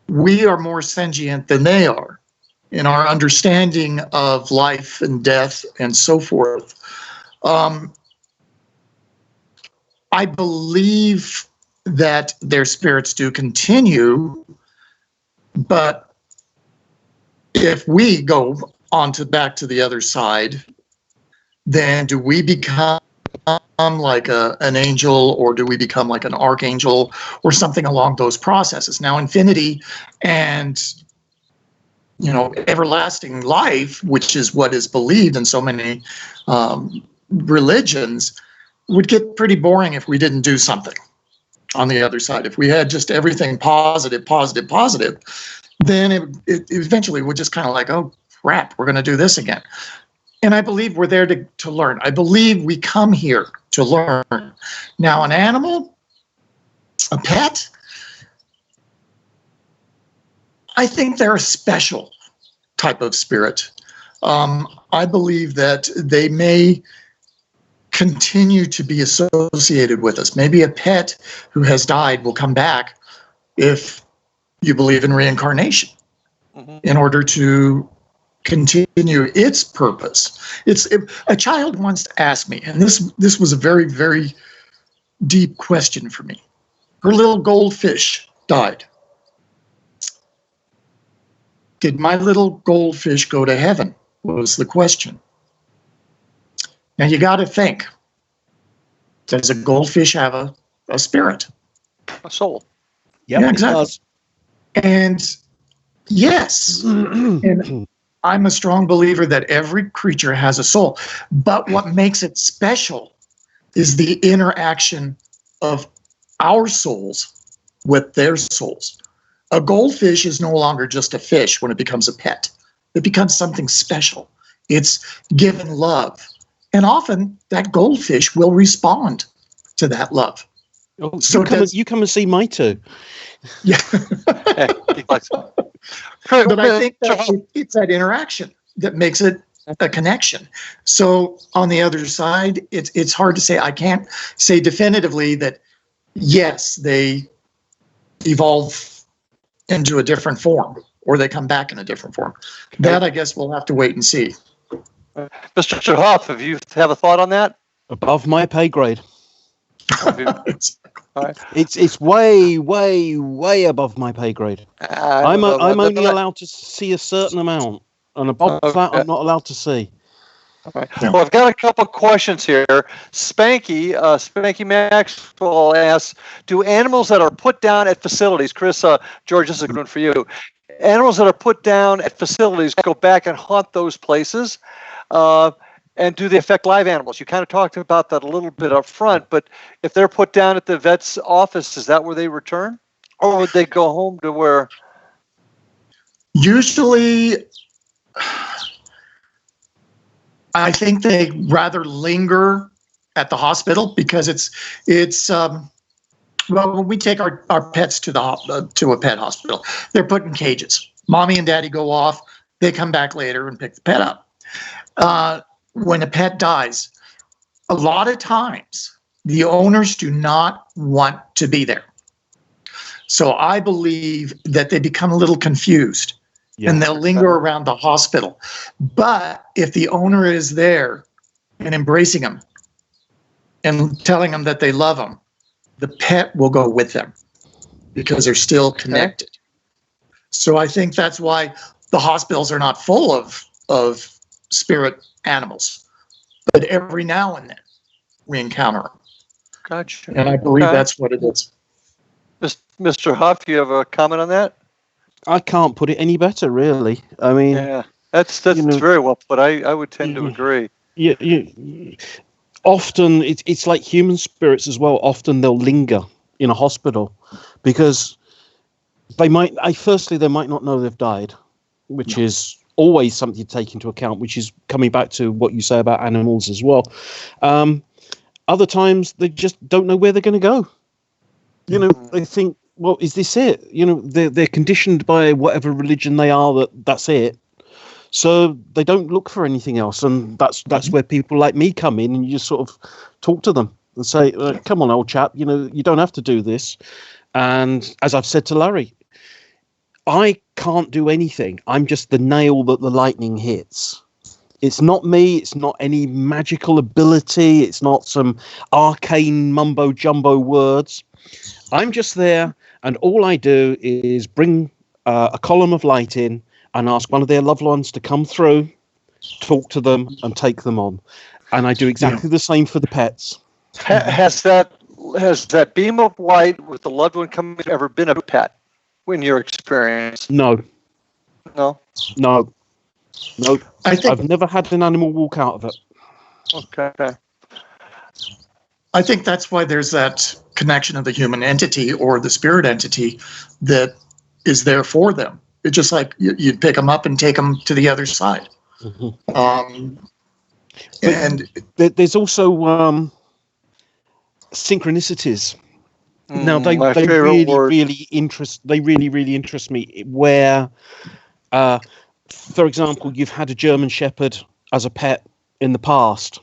S4: We are more sentient than they are in our understanding of life and death and so forth. I believe that their spirits do continue, but if we go on back to the other side, then do we become like an angel, or do we become like an archangel or something along those processes? Now, infinity and everlasting life, which is what is believed in so many religions, would get pretty boring if we didn't do something on the other side. If we had just everything positive, then it eventually would just kind of like, oh crap, we're going to do this again. And I believe we're there to learn. I believe we come here to learn. Now, an animal, a pet, I think they're a special type of spirit. I believe that they may continue to be associated with us. Maybe a pet who has died will come back if you believe in reincarnation in order to continue its purpose. A child once asked me, and this was a very, very deep question for me. Her little goldfish died. Did my little goldfish go to heaven? Was the question. Now you got to think, does a goldfish have a spirit?
S3: A soul.
S2: Yep,
S4: yeah, exactly.
S2: It does.
S4: And yes, and I'm a strong believer that every creature has a soul. But what makes it special is the interaction of our souls with their souls. A goldfish is no longer just a fish when it becomes a pet. It becomes something special. It's given love. And often that goldfish will respond to that love.
S2: Oh, so you come and see my two.
S4: Yeah. But I think that it's that interaction that makes it a connection. So on the other side, it's hard to say. I can't say definitively that, yes, they evolve into a different form or they come back in a different form. That, I guess, we'll have to wait and see.
S3: Mr. Huff, if you have a thought on that?
S2: Above my pay grade.
S3: All right.
S2: It's way above my pay grade. I'm only allowed to see a certain amount, and above that, I'm not allowed to see.
S3: All right. Well, I've got a couple of questions here. Spanky Maxwell asks, do animals that are put down at facilities, Chris, George, this is a good one for you. Animals that are put down at facilities go back and haunt those places, and do they affect live animals? You kind of talked about that a little bit up front, but if they're put down at the vet's office, is that where they return? Or would they go home to where?
S4: Usually, I think they rather linger at the hospital because it's well, when we take our pets to a pet hospital, they're put in cages. Mommy and daddy go off, they come back later and pick the pet up. When a pet dies, a lot of times the owners do not want to be there. So I believe that they become a little confused and they'll linger around the hospital. But if the owner is there and embracing them and telling them that they love them, the pet will go with them because they're still connected. So I think that's why the hospitals are not full of spirit animals, but every now and then we encounter them.
S3: Gotcha.
S4: And I believe that's what it is.
S3: Mr. Huff, you have a comment on that?
S2: I can't put it any better, really. I mean,
S3: yeah, that's very well put. I would tend to agree.
S2: Often it's like human spirits as well. Often they'll linger in a hospital because they might not know they've died, which is always something to take into account, which is coming back to what you say about animals as well. Other times they just don't know where they're going to go. They think, well, is this it? They're conditioned by whatever religion they are that's it. So they don't look for anything else. And that's where people like me come in, and you just sort of talk to them and say, come on, old chap, you don't have to do this. And as I've said to Larry, I can't do anything. I'm just the nail that the lightning hits. It's not me. It's not any magical ability. It's not some arcane mumbo jumbo words. I'm just there, and all I do is bring a column of light in and ask one of their loved ones to come through, talk to them, and take them on. And I do exactly the same for the pets.
S3: Has that beam of light with the loved one coming ever been a pet in your experience?
S2: No.
S4: I've
S2: never had an animal walk out of it.
S3: Okay.
S4: I think that's why there's that connection of the human entity or the spirit entity that is there for them. It's just like you'd pick them up and take them to the other side.
S2: Mm-hmm. And there's also synchronicities. Now they really interest me. Where, for example, you've had a German Shepherd as a pet in the past,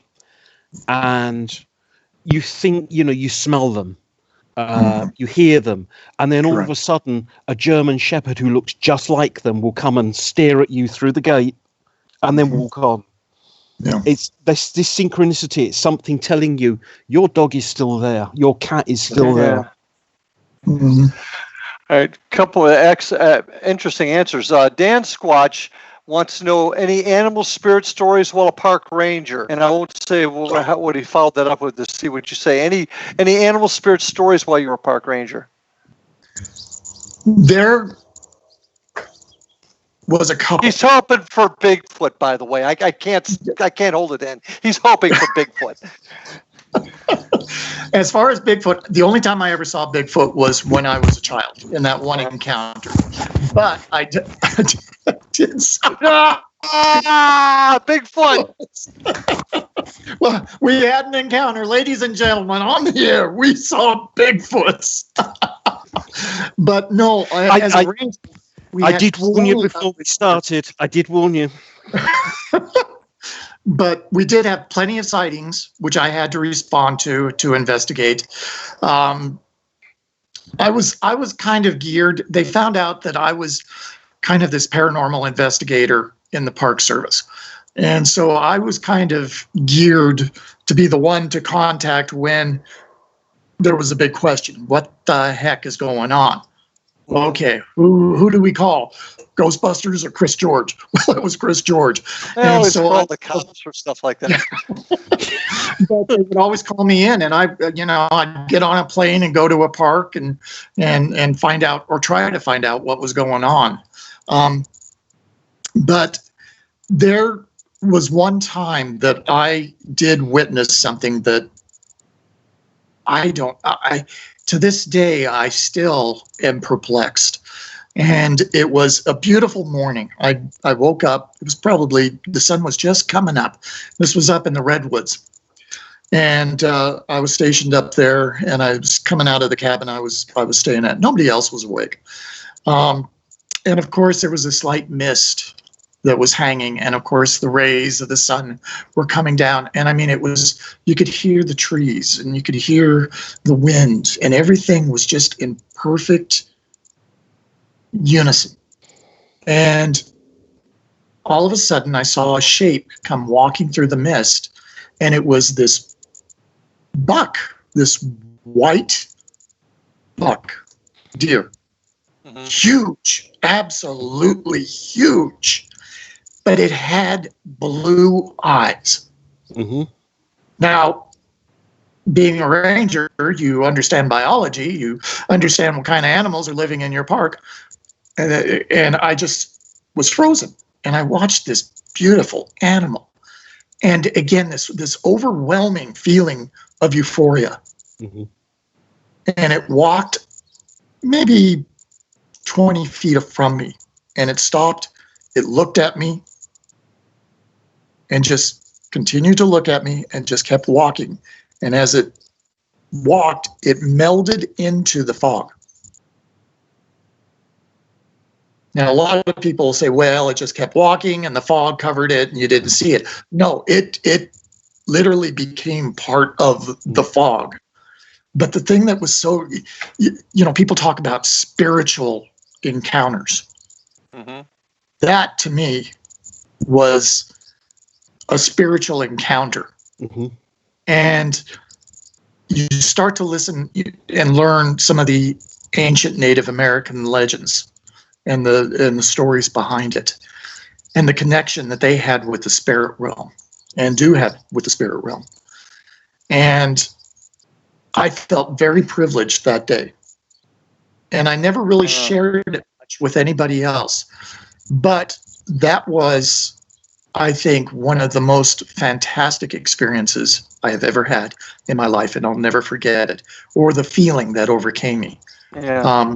S2: and you think you smell them, you hear them, and then all of a sudden a German Shepherd who looks just like them will come and stare at you through the gate and then walk on. It's this synchronicity. It's something telling you your dog is still there, your cat is still there.
S3: All right, couple of interesting answers. Dan Squatch wants to know any animal spirit stories while a park ranger, and I won't say what he followed that up with to see what you say. Any animal spirit stories while you were a park ranger?
S4: There was a couple.
S3: He's hoping for Bigfoot, by the way. I can't hold it in. He's hoping for Bigfoot.
S4: As far as Bigfoot, the only time I ever saw Bigfoot was when I was a child in that one encounter. But I did
S3: Bigfoot!
S4: Well, we had an encounter, ladies and gentlemen, on the air. We saw Bigfoots. But no,
S2: I did warn you before we started. I did warn you.
S4: but we did have plenty of sightings, which I had to respond to investigate. I was kind of geared. They found out that I was kind of this paranormal investigator in the Park Service. And so I was kind of geared to be the one to contact when there was a big question. What the heck is going on? Okay, who do we call? Ghostbusters or Chris George? Well, it was Chris George.
S3: They always call the cops for stuff like that.
S4: But they would always call me in, and I'd get on a plane and go to a park and find out, or try to find out, what was going on. But there was one time that I did witness something that to this day, I still am perplexed. And it was a beautiful morning. I woke up. It was probably, the sun was just coming up. This was up in the Redwoods. And I was stationed up there, and I was coming out of the cabin I was staying at. Nobody else was awake. And of course, there was a slight mist that was hanging. And of course, the rays of the sun were coming down. And I mean, you could hear the trees, and you could hear the wind, and everything was just in perfect unison. And all of a sudden, I saw a shape come walking through the mist, and it was this buck, this white buck deer. Mm-hmm. Huge, absolutely huge. But it had blue eyes. Mm-hmm. Now, being a ranger, you understand biology, you understand what kind of animals are living in your park. And I just was frozen. And I watched this beautiful animal. And again, this overwhelming feeling of euphoria. Mm-hmm. And it walked maybe 20 feet from me. And it stopped. It looked at me. And just continued to look at me and just kept walking. And as it walked, it melded into the fog. Now, a lot of people say, well, it just kept walking and the fog covered it and you didn't see it. No, it literally became part of the fog. But the thing that was so, people talk about spiritual encounters. Mm-hmm. That, to me, was a spiritual encounter. Mm-hmm. And you start to listen and learn some of the ancient Native American legends and the stories behind it, and the connection that they had with the spirit realm, and do have with the spirit realm. And I felt very privileged that day. And I never really shared it much with anybody else. But that was, I think, one of the most fantastic experiences I have ever had in my life, and I'll never forget it, or the feeling that overcame me. Yeah.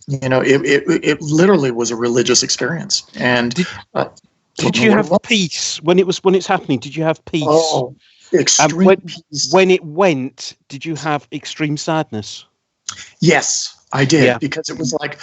S4: It literally was a religious experience. And
S2: did you have peace when it's happening? Did you have peace?
S4: Oh, extreme peace.
S2: When it went, did you have extreme sadness?
S4: Yes, I did. Yeah. Because it was like,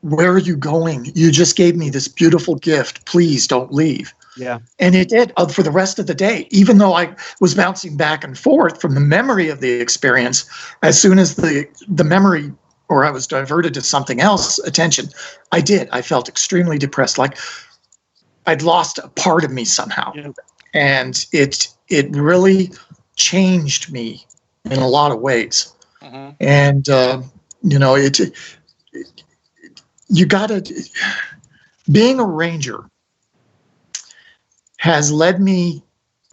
S4: where are you going? You just gave me this beautiful gift. Please don't leave. Yeah. And it did for the rest of the day. Even though I was bouncing back and forth from the memory of the experience, as soon as the memory, or I was diverted to something else, attention, I felt extremely depressed, like I'd lost a part of me somehow. Yeah. And it really changed me in a lot of ways. Mm-hmm. And, you gotta, being a ranger has led me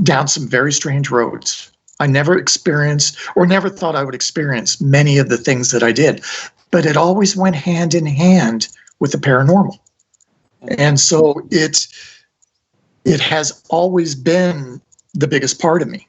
S4: down some very strange roads. I never experienced, or never thought I would experience, many of the things that I did, but it always went hand in hand with the paranormal. And so it has always been the biggest part of me.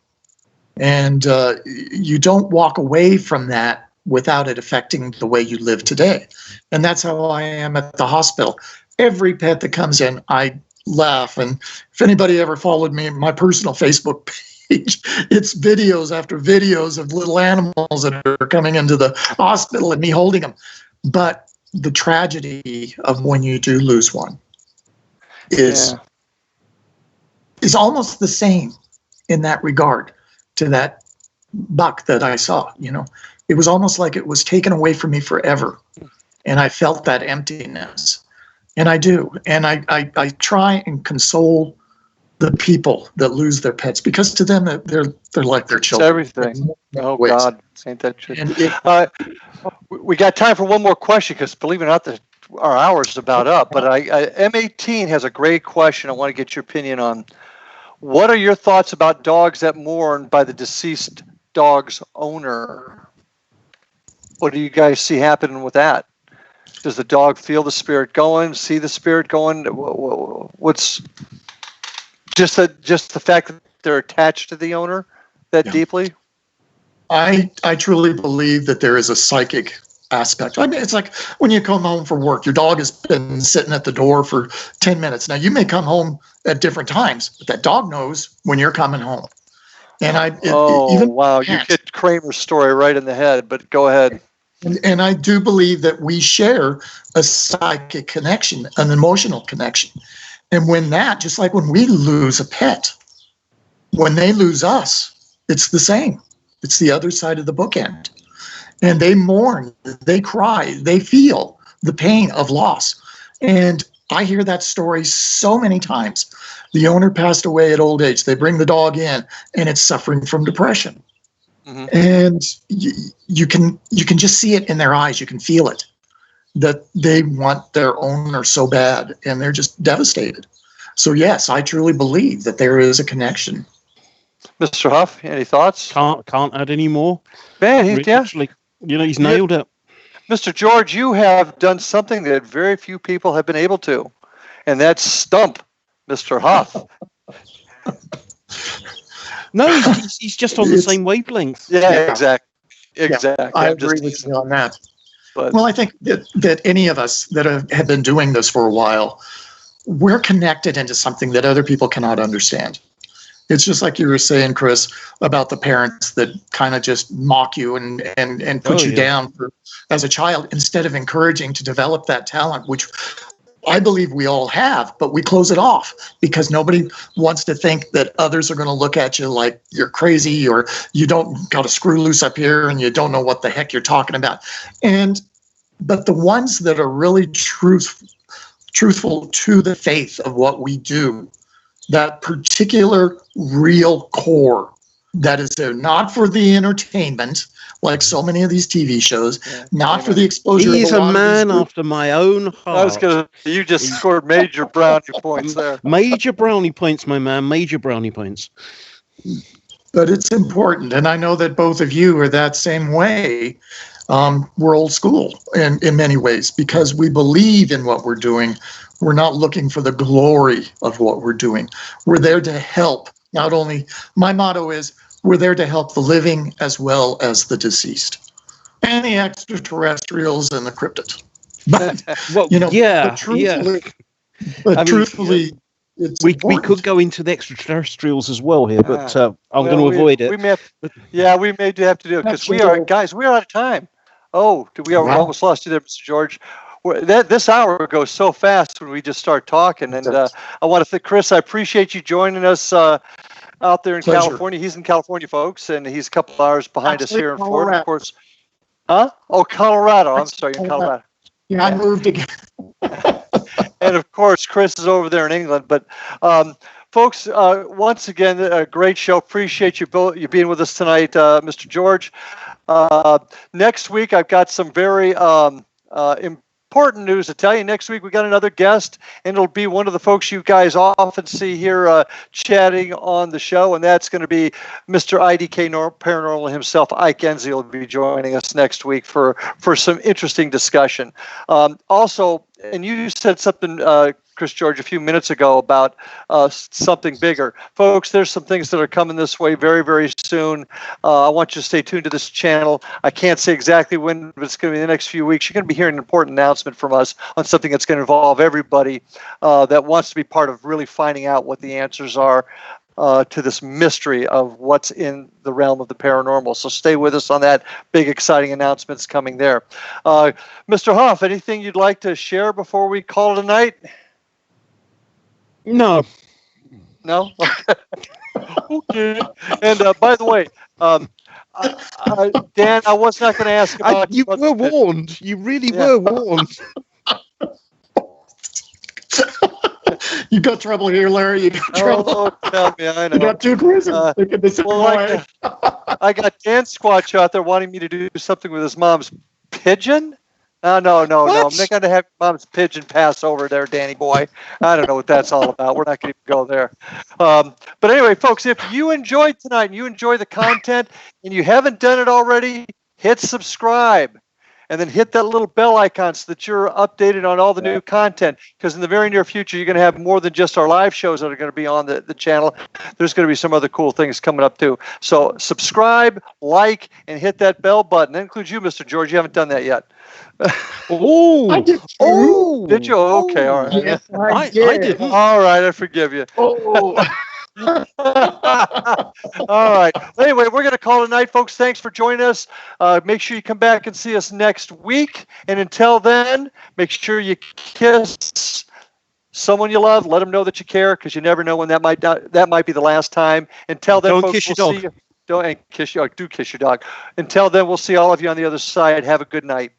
S4: And you don't walk away from that without it affecting the way you live today. And that's how I am at the hospital. Every pet that comes in, I laugh. And if anybody ever followed me, my personal Facebook page, it's videos after videos of little animals that are coming into the hospital and me holding them. But the tragedy of when you do lose one is is almost the same in that regard to that buck that I saw. It was almost like it was taken away from me forever, and I felt that emptiness. And I do, and I try and console the people that lose their pets, because to them they're like their children.
S3: It's everything. Oh
S4: ways.
S3: God, ain't that true? We got time for one more question, because believe it or not, our hour's about up. But M18 has a great question I want to get your opinion on. What are your thoughts about dogs that mourn by the deceased dog's owner? What do you guys see happening with that? Does the dog feel the spirit going, see the spirit going? What's just the fact that they're attached to the owner that deeply?
S4: I truly believe that there is a psychic aspect. I mean, it's like when you come home from work, your dog has been sitting at the door for 10 minutes. Now, you may come home at different times, but that dog knows when you're coming home. And
S3: wow, you hit Kramer's story right in the head, but go ahead.
S4: And I do believe that we share a psychic connection, an emotional connection. And when that, just like when we lose a pet, when they lose us, it's the same. It's the other side of the bookend. And they mourn, they cry, they feel the pain of loss. And I hear that story so many times. The owner passed away at old age. They bring the dog in, and it's suffering from depression. Mm-hmm. And you can just see it in their eyes. You can feel it, that they want their owner so bad, and they're just devastated. So yes, I truly believe that there is a connection.
S3: Mr. Huff, any thoughts?
S2: Can't add any more.
S3: Man,
S2: Actually, he's nailed it.
S3: Mr. George, you have done something that very few people have been able to, and that's stump Mr. Huff.
S2: No, he's just on the same wavelength.
S3: Yeah, exactly.
S4: Yeah, I agree with you on that. But, well, I think that any of us that have been doing this for a while, we're connected into something that other people cannot understand. It's just like you were saying, Chris, about the parents that kind of just mock you and put you down as a child, instead of encouraging to develop that talent, which I believe we all have, but we close it off because nobody wants to think that others are going to look at you like you're crazy, or you don't got a screw loose up here and you don't know what the heck you're talking about. But the ones that are really truthful to the faith of what we do, that particular real core that is there, not for the entertainment, like so many of these TV shows, not for the exposure.
S2: He's a man after my own heart.
S3: You just scored major brownie points there.
S2: Major brownie points, my man. Major brownie points.
S4: But it's important, and I know that both of you are that same way. We're old school in many ways, because we believe in what we're doing. We're not looking for the glory of what we're doing. We're there to help. Not only, my motto is, we're there to help the living as well as the deceased, and the extraterrestrials and the cryptid. But, truthfully, we
S3: could
S2: go into the extraterrestrials as well here, but I'm going to avoid it.
S3: We may have to do it, because we're out of time. We almost lost you there, Mr. George. This hour goes so fast when we just start talking, and I want to thank Chris. I appreciate you joining us out there in California. He's in California, folks, and he's a couple hours behind us here in Florida, of course. Huh? Oh, Colorado. I'm sorry, in Colorado.
S4: Yeah, I moved again.
S3: And of course, Chris is over there in England. But folks, once again, a great show. Appreciate you being with us tonight, Mr. George. Next week, I've got some very important news to tell you. Next week, we got another guest, and it'll be one of the folks you guys often see here chatting on the show, and that's going to be Mr. IDK Paranormal himself. Ike Enzi will be joining us next week for some interesting discussion. Also, and you said something, Chris George, a few minutes ago about something bigger. Folks, there's some things that are coming this way very, very soon. I want you to stay tuned to this channel. I can't say exactly when, but it's going to be the next few weeks. You're going to be hearing an important announcement from us on something that's going to involve everybody that wants to be part of really finding out what the answers are to this mystery of what's in the realm of the paranormal. So stay with us on that. Big, exciting announcements coming there. Mr. Hoff, anything you'd like to share before we call it a night?
S2: No.
S3: No? Okay. And by the way, Dan, I was not going to ask about...
S2: You were warned. You really were warned.
S4: You got trouble here, Larry. You got trouble.
S3: Oh, tell me, I know.
S4: You got two quizzes. Thinking the same way.
S3: I got Dan Squatch out there wanting me to do something with his mom's pigeon. No. I'm not going to have mom's pigeon pass over there, Danny boy. I don't know what that's all about. We're not going to go there. But anyway, folks, if you enjoyed tonight and you enjoy the content and you haven't done it already, hit subscribe. And then hit that little bell icon so that you're updated on all the new content. Because in the very near future, you're going to have more than just our live shows that are going to be on the channel. There's going to be some other cool things coming up too. So subscribe, like, and hit that bell button. That includes you, Mr. George. You haven't done that yet.
S2: Oh,
S4: I did.
S3: Did you? Okay, all right.
S4: Yes,
S2: I didn't.
S3: All right, I forgive you.
S4: Oh.
S3: All right. Anyway, we're going to call it a night, folks. Thanks for joining us. Make sure you come back and see us next week. And until then, make sure you kiss someone you love. Let them know that you care, because you never know when that might be the last time. Until then,
S2: Don't
S3: folks,
S2: kiss your
S3: we'll
S2: dog.
S3: see you. Do kiss your dog. Until then, we'll see all of you on the other side. Have a good night.